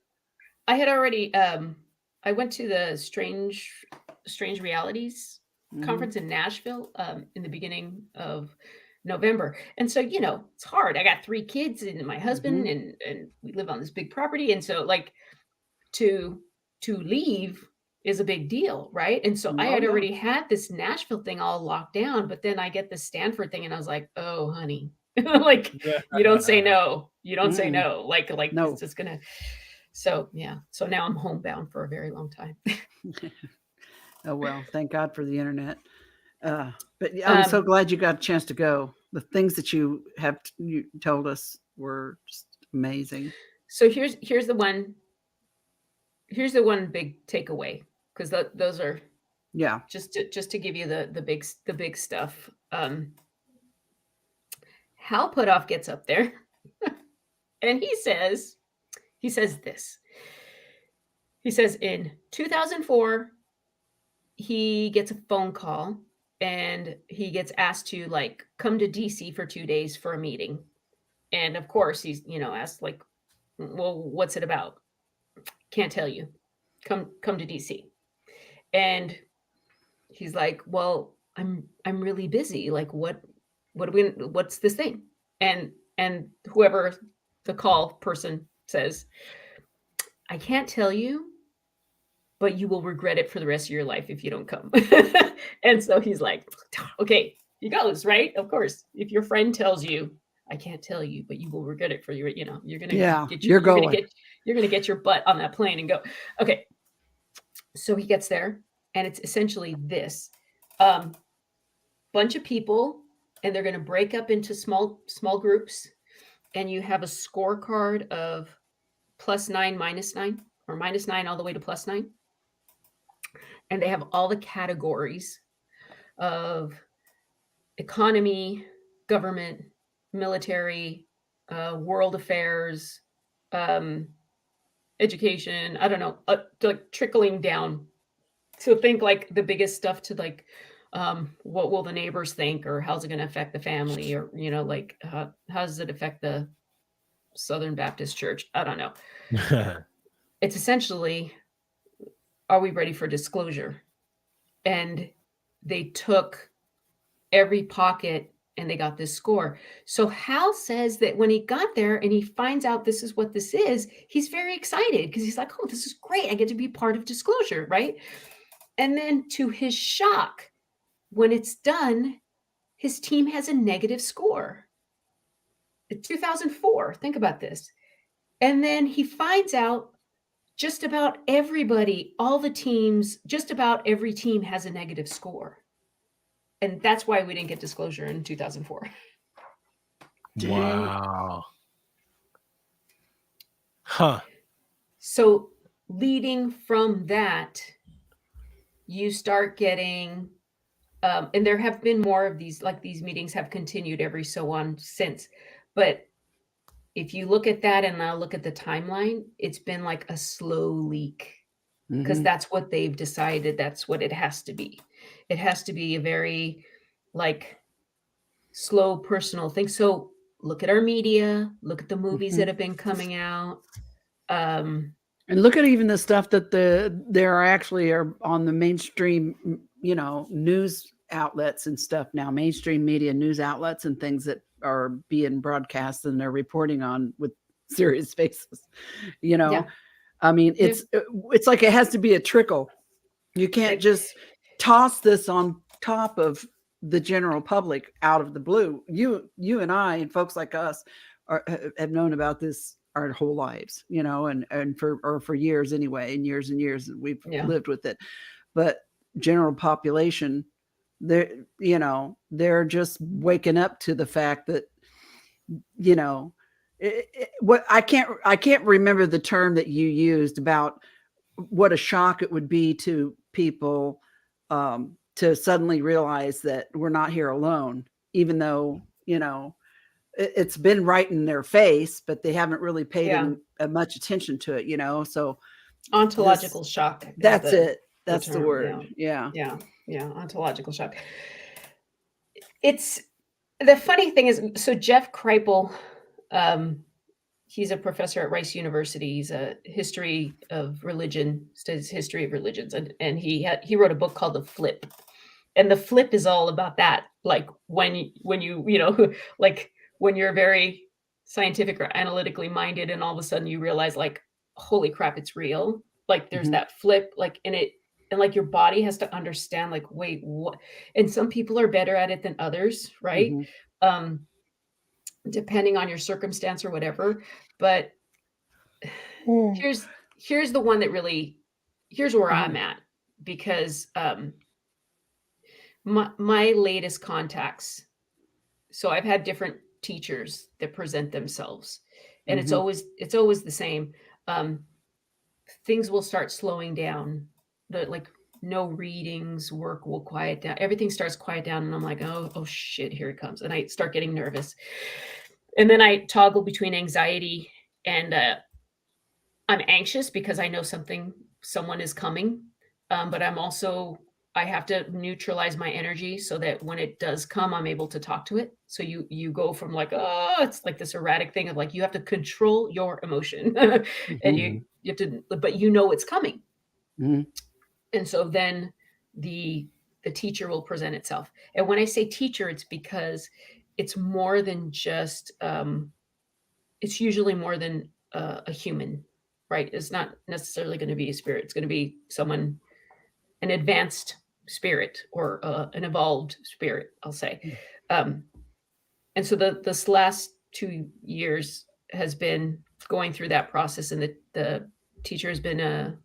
I went to the Strange Realities Mhm. conference in Nashville in the beginning of November. And so, it's hard. I got 3 kids and my husband, Mhm. and we live on this big property. And so, like, to leave is a big deal, right? And so I Oh, had yeah. already had this Nashville thing all locked down, but then I get the Stanford thing, and I was like, oh honey, like, you don't say no. You don't say Mm-mm. no. Like No. it's just gonna. So yeah. So now I'm homebound for a very long time. Oh, well, thank God for the internet. But I'm so glad you got a chance to go. The things that you told us were just amazing. So here's the one big takeaway, because those are Yeah. just to give you the big stuff. Hal Puthoff gets up there and he says this. He says in 2004, he gets a phone call and he gets asked to, like, come to DC for 2 days for a meeting. And of course he's, asked, like, Well, what's it about? Can't tell you. Come to DC. And he's like, well, I'm really busy. Like, what's this thing? And whoever the call person says, I can't tell you, but you will regret it for the rest of your life if you don't come. And so he's like, okay, he goes, right? Of course, if your friend tells you, I can't tell you, but you will regret it for your, you're going to you're going. You're going to get your butt on that plane and go. Okay. So he gets there, and it's essentially this bunch of people, and they're going to break up into small groups, and you have a scorecard of +9, -9, or -9 all the way to +9. And they have all the categories of economy, government, military, world affairs, education. I don't know, like trickling down. So think like the biggest stuff to like, what will the neighbors think, or how's it going to affect the family, or like how does it affect the Southern Baptist Church? I don't know. It's essentially, are we ready for disclosure? And they took every pocket and they got this score. So Hal says that when he got there and he finds out this is what this is, he's very excited because he's like, oh, this is great. I get to be part of disclosure, right? And then to his shock, when it's done, his team has a negative score. 2004, think about this. And then he finds out just about everybody, all the teams, just about every team has a negative score. And that's why we didn't get disclosure in 2004. Wow. Huh. So leading from that, you start getting, and there have been more of these, like these meetings have continued every so on since. But if you look at that and now look at the timeline, it's been like a slow leak, because that's what they've decided. That's what it has to be. It has to be a very like slow personal thing. So look at our media, look at the movies that have been coming out. And look at even the stuff that there actually are on the mainstream, news outlets and stuff now, mainstream media news outlets and things that are being broadcast and they're reporting on with serious faces, Yeah. I mean, it's like it has to be a trickle. You can't just toss this on top of the general public out of the blue. You and I and folks like us have known about this our whole lives, and for years anyway, and years we've lived with it. But general population, they're just waking up to the fact that, what I can't remember the term that you used about what a shock it would be to people to suddenly realize that we're not here alone, even though, it's been right in their face, but they haven't really paid much attention to it, so ontological shock. That's it. That's the word. Yeah. Ontological shock. It's the funny thing is, so Jeff Kripal, he's a professor at Rice University. He's a history of religion, studies history of religions. And he wrote a book called The Flip. And The Flip is all about that. Like when you like when you're very scientific or analytically minded and all of a sudden you realize like, holy crap, it's real. Like there's that flip, like and like your body has to understand like, wait, what? And some people are better at it than others, right? Depending on your circumstance or whatever. But here's the one that really, here's where I'm at, because my latest contacts, so I've had different teachers that present themselves, and it's always the same. Things will start slowing down. Like no readings, work will quiet down. Everything starts quiet down, and I'm like, oh shit, here it comes, and I start getting nervous. And then I toggle between anxiety and I'm anxious because I know someone is coming, but I'm also I have to neutralize my energy so that when it does come, I'm able to talk to it. So you go from like, oh, it's like this erratic thing of like, you have to control your emotion and you have to, but you know it's coming. Mhm. And so then the teacher will present itself. And when I say teacher, it's because it's more than just, it's usually more than a human, right? It's not necessarily going to be a spirit. It's going to be someone, an advanced spirit or an evolved spirit, I'll say. And so this last 2 years has been going through that process, and the teacher has been a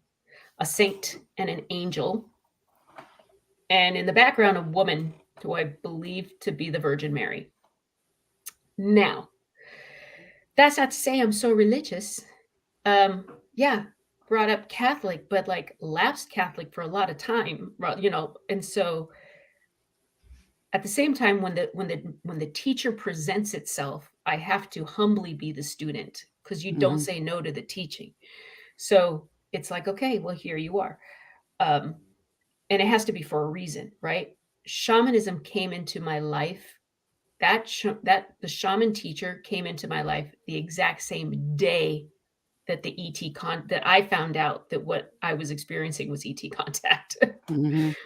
saint and an angel, and in the background a woman who I believe to be the Virgin Mary. Now, that's not to say I'm so religious. Yeah, brought up Catholic, but like lapsed Catholic for a lot of time, and so at the same time, when the teacher presents itself, I have to humbly be the student, because you don't say no to the teaching. So it's like, okay, well, here you are. And it has to be for a reason, right? Shamanism came into my life. That the shaman teacher came into my life the exact same day that the ET that I found out that what I was experiencing was ET contact. Mhm.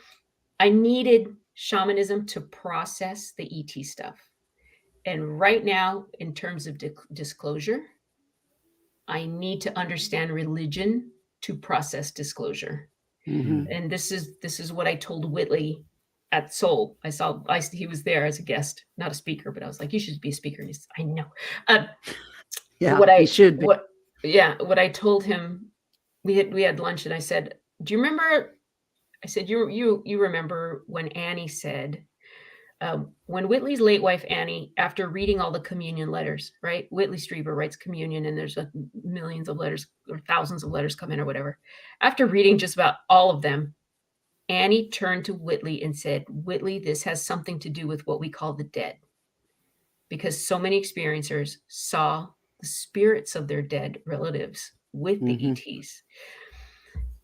I needed shamanism to process the ET stuff. And right now, in terms of disclosure, I need to understand religion to process disclosure. Mhm. And this is what I told Whitley at Soul. He was there as a guest, not a speaker, but I was like, you should be a speaker. And he said, I know. Yeah, he should be. What I told him, we had lunch, and I said, do you remember? I said, you remember when Annie said, when Whitley's late wife Annie, after reading all the communion letters, right? Whitley Strieber writes communion, and there's millions of letters or thousands of letters come in or whatever. After reading just about all of them, Annie turned to Whitley and said, Whitley, this has something to do with what we call the dead, because so many experiencers saw the spirits of their dead relatives with the ETs.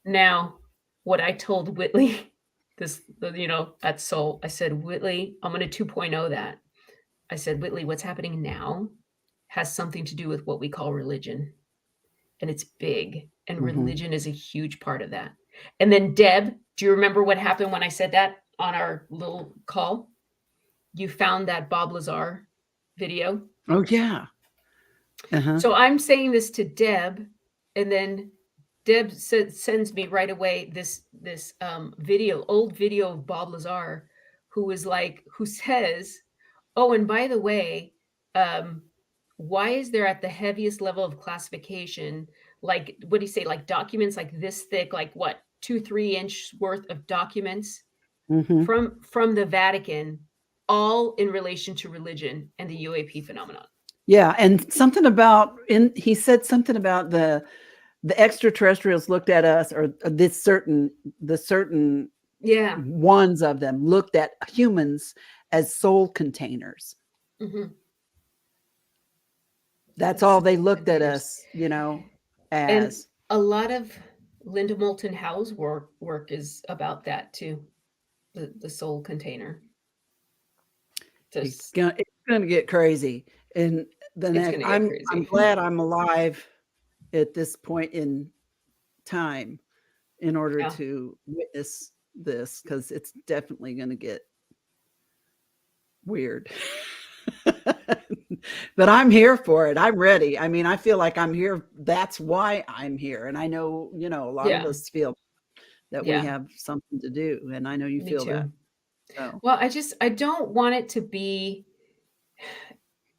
Now, what I told Whitley, at Soul, I said, Whitley, I'm going to 2.0 that. I said, Whitley, what's happening now has something to do with what we call religion. And it's big. And religion is a huge part of that. And then Deb, do you remember what happened when I said that on our little call? You found that Bob Lazar video. Oh, yeah. So I'm saying this to Deb, and then Deb sends me right away this old video of Bob Lazar, who says, oh, and by the way, why is there at the heaviest level of classification, like, what do you say, like documents like this thick, like what, 2-3 inch worth of documents from the Vatican, all in relation to religion and the UAP phenomenon? Yeah, and he said something about the extraterrestrials looked at us, or the certain ones of them looked at humans as soul containers. That's all they looked at us, as. And a lot of Linda Moulton Howe's work is about that too, the soul container. It's going to get crazy. And then I'm glad I'm alive at this point in time in order to witness this, because it's definitely going to get weird. But I'm here for it. I'm ready. I mean, I feel like I'm here. That's why I'm here. And I know, a lot of us feel that we have something to do. And I know you feel that. So. Well, I don't want it to be,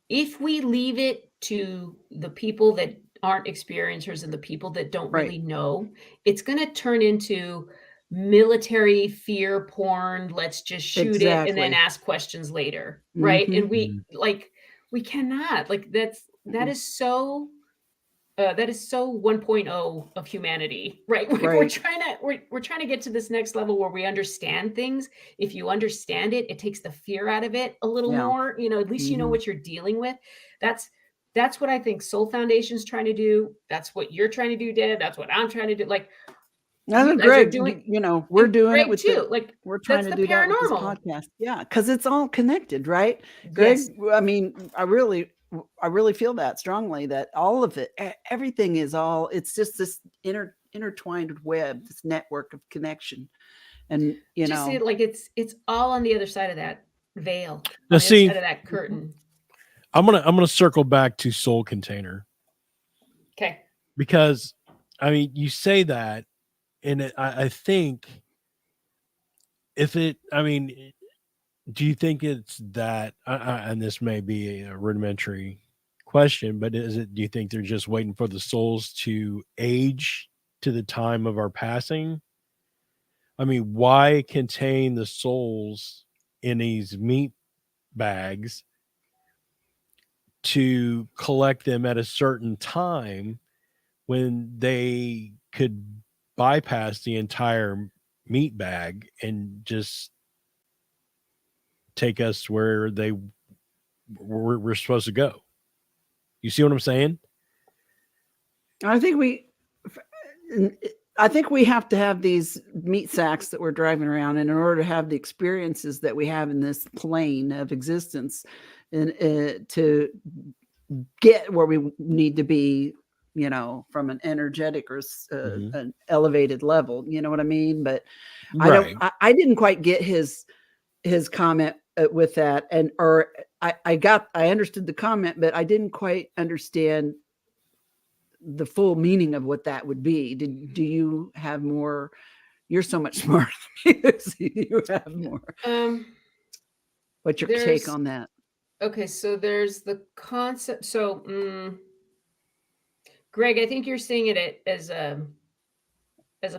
if we leave it to the people that aren't experiencers and the people that don't really know, it's going to turn into military fear porn. Let's just shoot it and then ask questions later. Right. And we cannot, like, that is so 1.0 of humanity, right? We're trying to get to this next level where we understand things. If you understand it, it takes the fear out of it a little more, at least you know what you're dealing with. That's what I think Soul Foundation's trying to do. That's what you're trying to do, Deb. That's what I'm trying to do. Like, I know, You guys are Greg, doing, we're and doing it Greg with too. Like we're trying that's to the do that with this paranormal. podcast. Yeah, because it's all connected, right? Yes. Greg, I mean, I really feel that strongly, that all of it, everything is all, it's just this intertwined web, this network of connection. And, Just see it like it's all on the other side of that veil, Now, on the other see, side of that curtain. I'm gonna circle back to Soul Container, Okay. because I mean, you say that, and I think I mean, do you think it's that? And this may be a rudimentary question, but do you think they're just waiting for the souls to age to the time of our passing? I mean, why contain the souls in these meat bags to collect them at a certain time when they could bypass the entire meat bag and just take us where we're supposed to go? You see what I'm saying? I think we have to have these meat sacks that we're driving around, and in order to have the experiences that we have in this plane of existence, and to get where we need to be, from an energetic or an elevated level. You know what I mean? But Right. I didn't quite get his comment with that, I understood the comment, but I didn't quite understand the full meaning of what that would be. Do you have more? You're so much smarter than me. So you have more. What's your take on that? Okay, so there's the concept. So, Greg, I think you're seeing it as a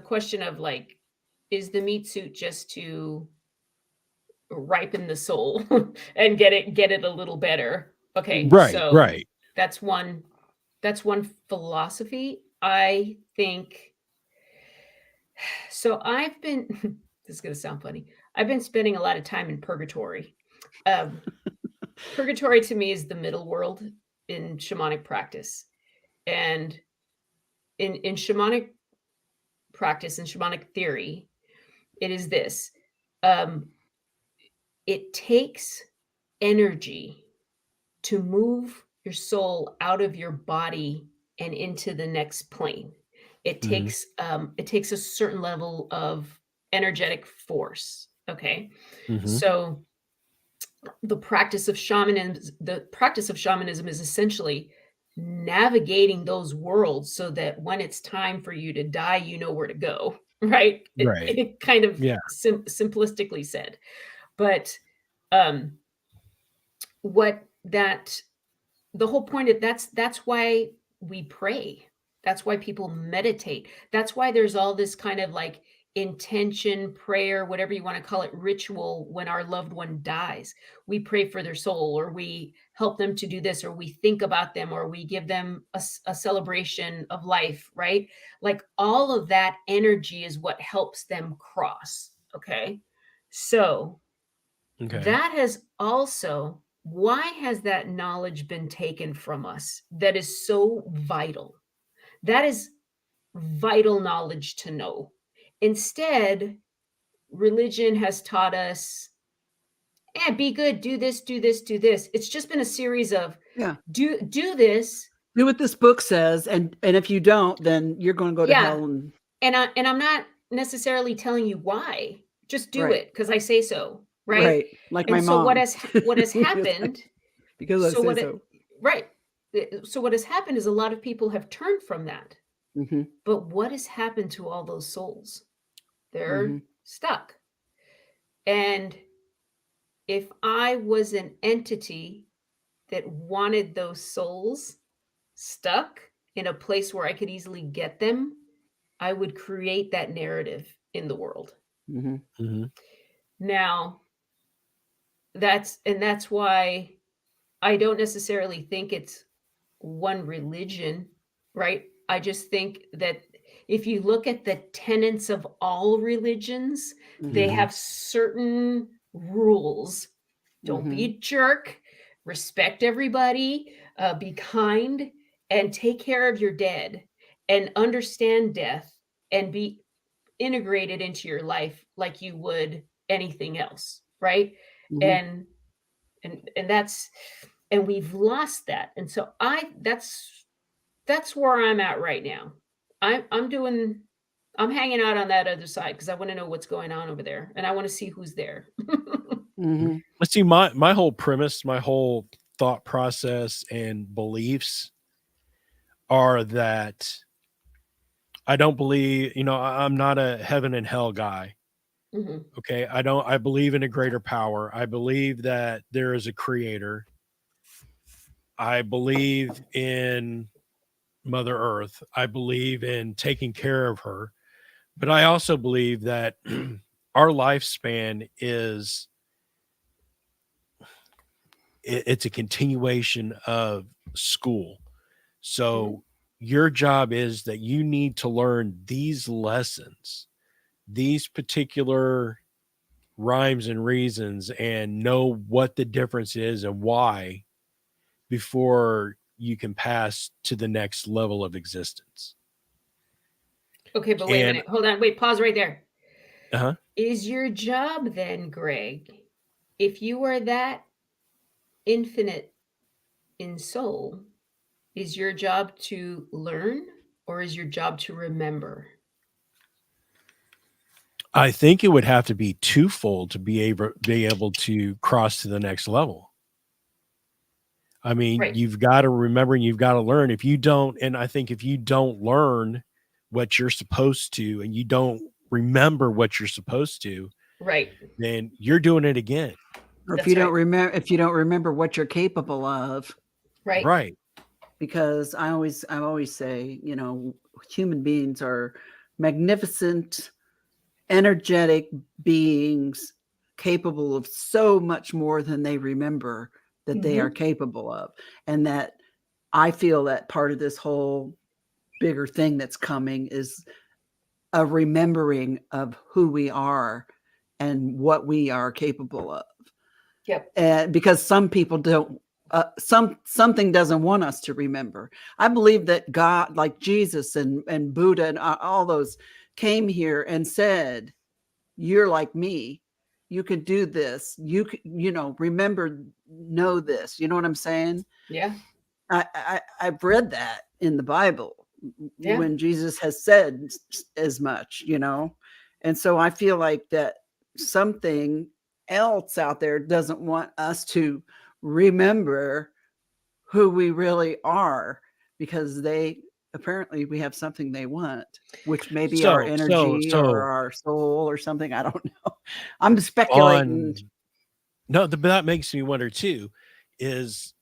question of like, is the meat suit just to ripen the soul and get it a little better? Okay, Right. so Right. that's one philosophy. I think so. I've been this is going to sound funny. I've been spending a lot of time in purgatory. Purgatory to me is the middle world in shamanic practice. And in shamanic practice and shamanic theory, it is this. It takes energy to move your soul out of your body and into the next plane. It takes a certain level of energetic force. Okay. So the practice of shamanism is essentially navigating those worlds so that when it's time for you to die, you know where to go, right? Right. It kind of Yeah. simplistically said. But what that the whole point of that's why we pray. That's why people meditate. That's why there's all this kind of like intention, prayer, whatever you want to call it, ritual when our loved one dies. We pray for their soul, or we help them to do this, or we think about them, or we give them a celebration of life, right? Like all of that energy is what helps them cross. Okay. So that has also, why has that knowledge been taken from us that is so vital? That is vital knowledge to know. Instead, religion has taught us, be good, do this, do this, do this. It's just been a series of do this. Do what this book says, and if you don't, then you're going to go to hell. And I'm not necessarily telling you why. Just do it because I say so. Right. Like and my so mom. what has happened because I say so. Right. So what has happened is a lot of people have turned from that. But what has happened to all those souls? They're stuck. And if I was an entity that wanted those souls stuck in a place where I could easily get them, I would create that narrative in the world. Now, that's why I don't necessarily think it's one religion, right? I just think that if you look at the tenets of all religions, they have certain rules. Don't be a jerk, respect everybody, be kind, and take care of your dead, and understand death, and integrate it into your life like you would anything else, right? Mhm. And we've lost that. And so that's where I'm at right now. I'm hanging out on that other side because I want to know what's going on over there and I want to see who's there. Mhm. Let's see, my whole premise, my whole thought process and beliefs are that I don't believe, I'm not a heaven and hell guy. Mhm. Okay. I believe in a greater power. I believe that there is a creator. I believe in Mother Earth. I believe in taking care of her. But I also believe that our lifespan is it's a continuation of school. Mhm. So your job is that you need to learn these lessons, these particular rhymes and reasons, and know what the difference is and why before you can pass to the next level of existence. Okay, but wait a And minute. Hold on. Wait, pause right there. uh Is your job then, Greg, if you are that infinite in soul, is your job to learn or is your job to remember? I think it would have to be twofold to be able to cross to the next level. I mean, Right. you've got to remember and you've got to learn. If you don't, and I think if you don't learn what you're supposed to and you don't remember what you're supposed to, Right. then you're doing it again. Or That's right. if you don't remember what you're capable of, Right. Right. because I always say, human beings are magnificent, energetic beings capable of so much more than they remember that they are Mhm. capable of. And that I feel that part of this whole bigger thing that's coming is a remembering of who we are and what we are capable of. Yep. And because some people don't, something doesn't want us to remember. I believe that God, like Jesus and Buddha and all those, came here and said, "You're like me. You could do this. You could, remember, know this." You know what I'm saying? Yeah. I've read that in the Bible Yeah. when Jesus has said as much, and so I feel like that something else out there doesn't want us to remember who we really are, because apparently we have something they want, which may be our energy or So our soul or something. I don't know. I'm speculating. on no, but that makes me wonder too, is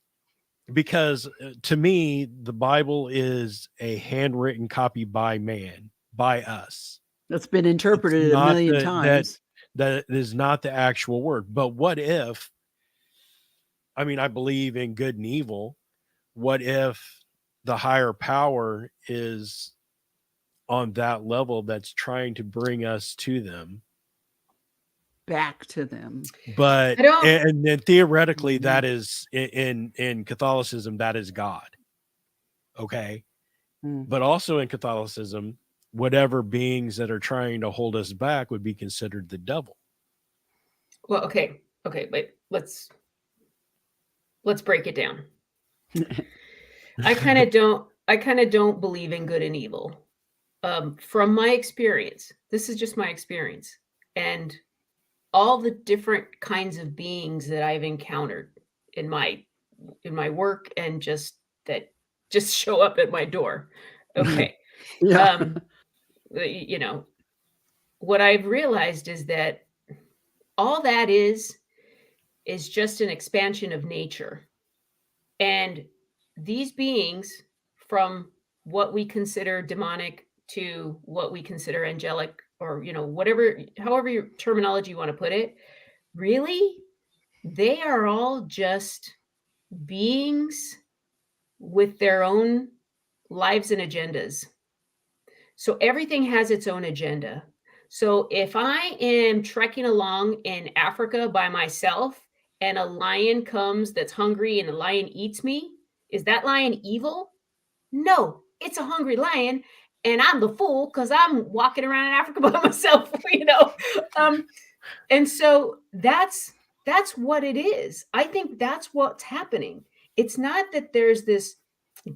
because to me, the Bible is a handwritten copy by man, by us. That's been It's interpreted a not million that times. that is not the actual word. But what if, I mean, I believe in good and evil. What if the higher power is on that level that's trying to bring us to them? Back to them. But I don't and then theoretically, Mhm. that is in Catholicism, that is God. Okay. Mm. But also in Catholicism, whatever beings that are trying to hold us back would be considered the devil. well, okay. Okay, wait. Let's break it down. I kind of don't believe in good and evil. From my experience, this is just my experience. And all the different kinds of beings that I've encountered in my work and just show up at my door. Okay. Yeah. Um, you know, what I've realized is that all that is just an expansion of nature. And these beings, from what we consider demonic to what we consider angelic, or whatever, however your terminology you want to put it, really, they are all just beings with their own lives and agendas. So everything has its own agenda. So if I am trekking along in Africa by myself and a lion comes that's hungry and the lion eats me, is that lion evil? No, it's a hungry lion and I'm the fool because I'm walking around in Africa by myself, and so that's what it is. I think that's what's happening. It's not that there's this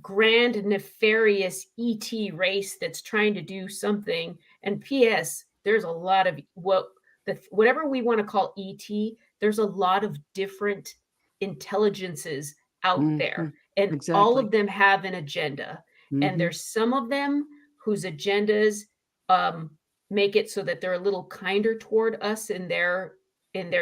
grand nefarious ET race that's trying to do something. And P.S. there's a lot of whatever we want to call ET. There's a lot of different intelligences out there, and all of them have an agenda. And there's some of them whose agendas make it so that they're a little kinder toward us in their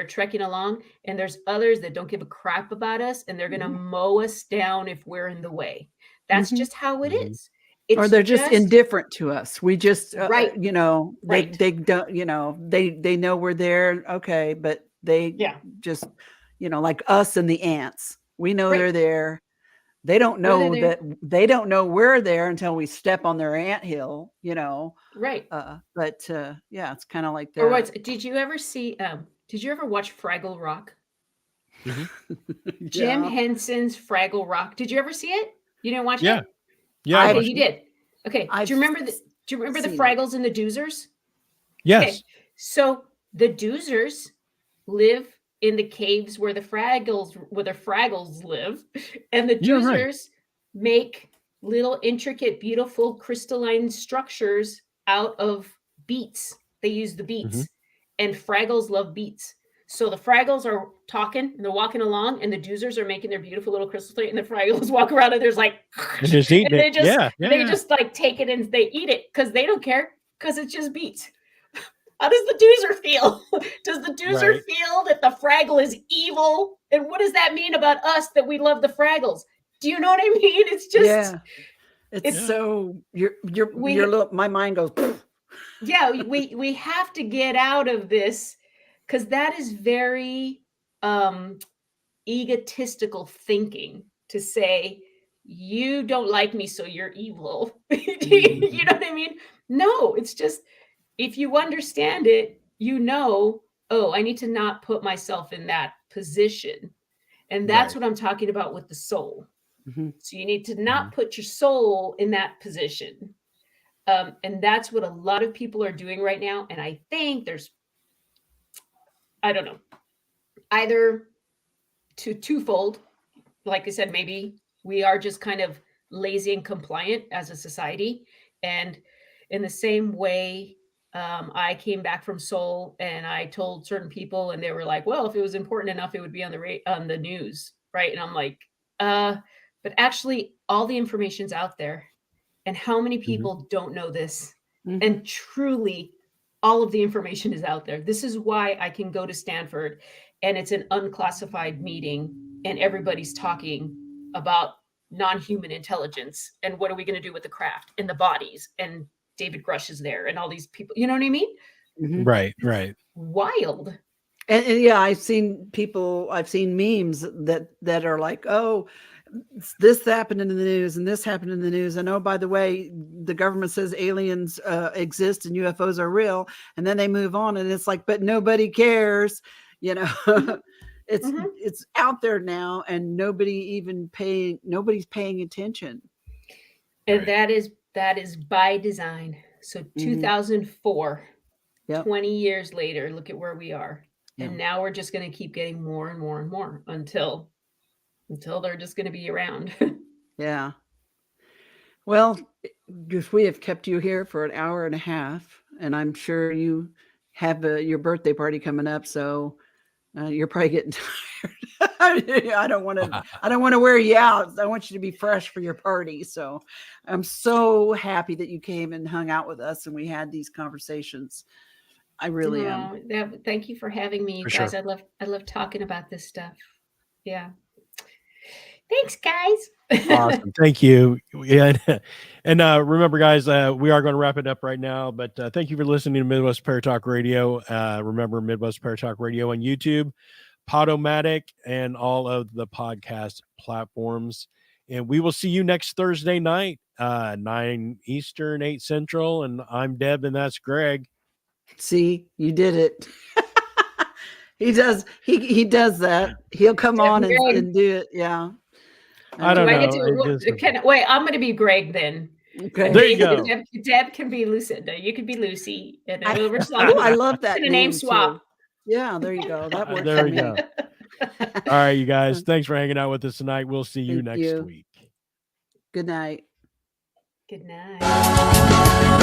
trekking along, and there's others that don't give a crap about us, and they're going to mow us down if we're in the way. That's just how it is. Or they're just indifferent to us. We just right. They don't, they know we're there, okay, but they just like us and the ants, we know they're there. They don't know they don't know we're there until we step on their anthill, right. But yeah, it's kind of like that. Or did you ever watch Fraggle Rock? Jim Henson's Fraggle Rock. Did you ever see it? You didn't watch it? Yeah. Okay, you did. Okay. Do you remember the Fraggles and the Doozers? Yes. Okay. So the Doozers live in the caves where the Fraggles live, and the Doozers make little intricate, beautiful crystalline structures out of beets. They use the beets, and Fraggles love beets. So the Fraggles are talking, and they're walking along, and the Doozers are making their beautiful little crystal plate, and the Fraggles walk around, and there's like, and just eating it. They just like take it and they eat it because they don't care, because it's just beets. How does the Doozer feel? Does the Doozer feel that the Fraggle is evil? And what does that mean about us that we love the Fraggles? Do you know what I mean? It's just it's so my mind goes. Yeah, we have to get out of this, because that is very egotistical thinking, to say you don't like me, so you're evil. You know what I mean? No, it's just, if you understand it, oh, I need to not put myself in that position. And that's what I'm talking about with the soul. So you need to not put your soul in that position. And that's what a lot of people are doing right now. And I think there's, I don't know, either twofold. Like I said, maybe we are just kind of lazy and compliant as a society. And in the same way, I came back from Seoul and I told certain people, and they were like, well, if it was important enough, it would be on the news. Right. And I'm like, but actually all the information's out there. And how many people don't know this? And truly, all of the information is out there. This is why I can go to Stanford and it's an unclassified meeting and everybody's talking about non-human intelligence and what are we going to do with the craft and the bodies, and David Grush is there and all these people, you know what I mean? Right. Wild. And I've seen memes that are like, oh, this happened in the news and this happened in the news. And oh, by the way, the government says aliens exist and UFOs are real. And then they move on and it's like, but nobody cares. It's out there now and nobody's paying attention. And that is by design. So 2004, 20 years later, look at where we are. And now we're just going to keep getting more and more and more until they're just going to be around. Yeah. Well, if we have kept you here for an hour and a half, and I'm sure you have your birthday party coming up, so you're probably getting tired. I don't want to wear you out. I want you to be fresh for your party. So I'm so happy that you came and hung out with us and we had these conversations. I really am. Thank you for having me, guys. Sure. I love talking about this stuff. Yeah. Thanks, guys. Awesome. Thank you. Yeah. And remember, guys, we are going to wrap it up right now, but thank you for listening to Midwest Paratalk Radio. Remember Midwest Paratalk Radio on YouTube, Podomatic, and all of the podcast platforms. And we will see you next Thursday night, 9 Eastern, 8 Central. And I'm Deb, and that's Greg. See, you did it. He does that. He'll come on and do it. Yeah. I don't know. Wait, I'm going to be Greg then. Okay. There you go. Deb can be Lucinda. You could be Lucy, and then we'll just I love that a name swap. too. Yeah, there you go. That works There for we me. go. All right, you guys. Thanks for hanging out with us tonight. We'll see you Thank next you. week. Good night. Good night.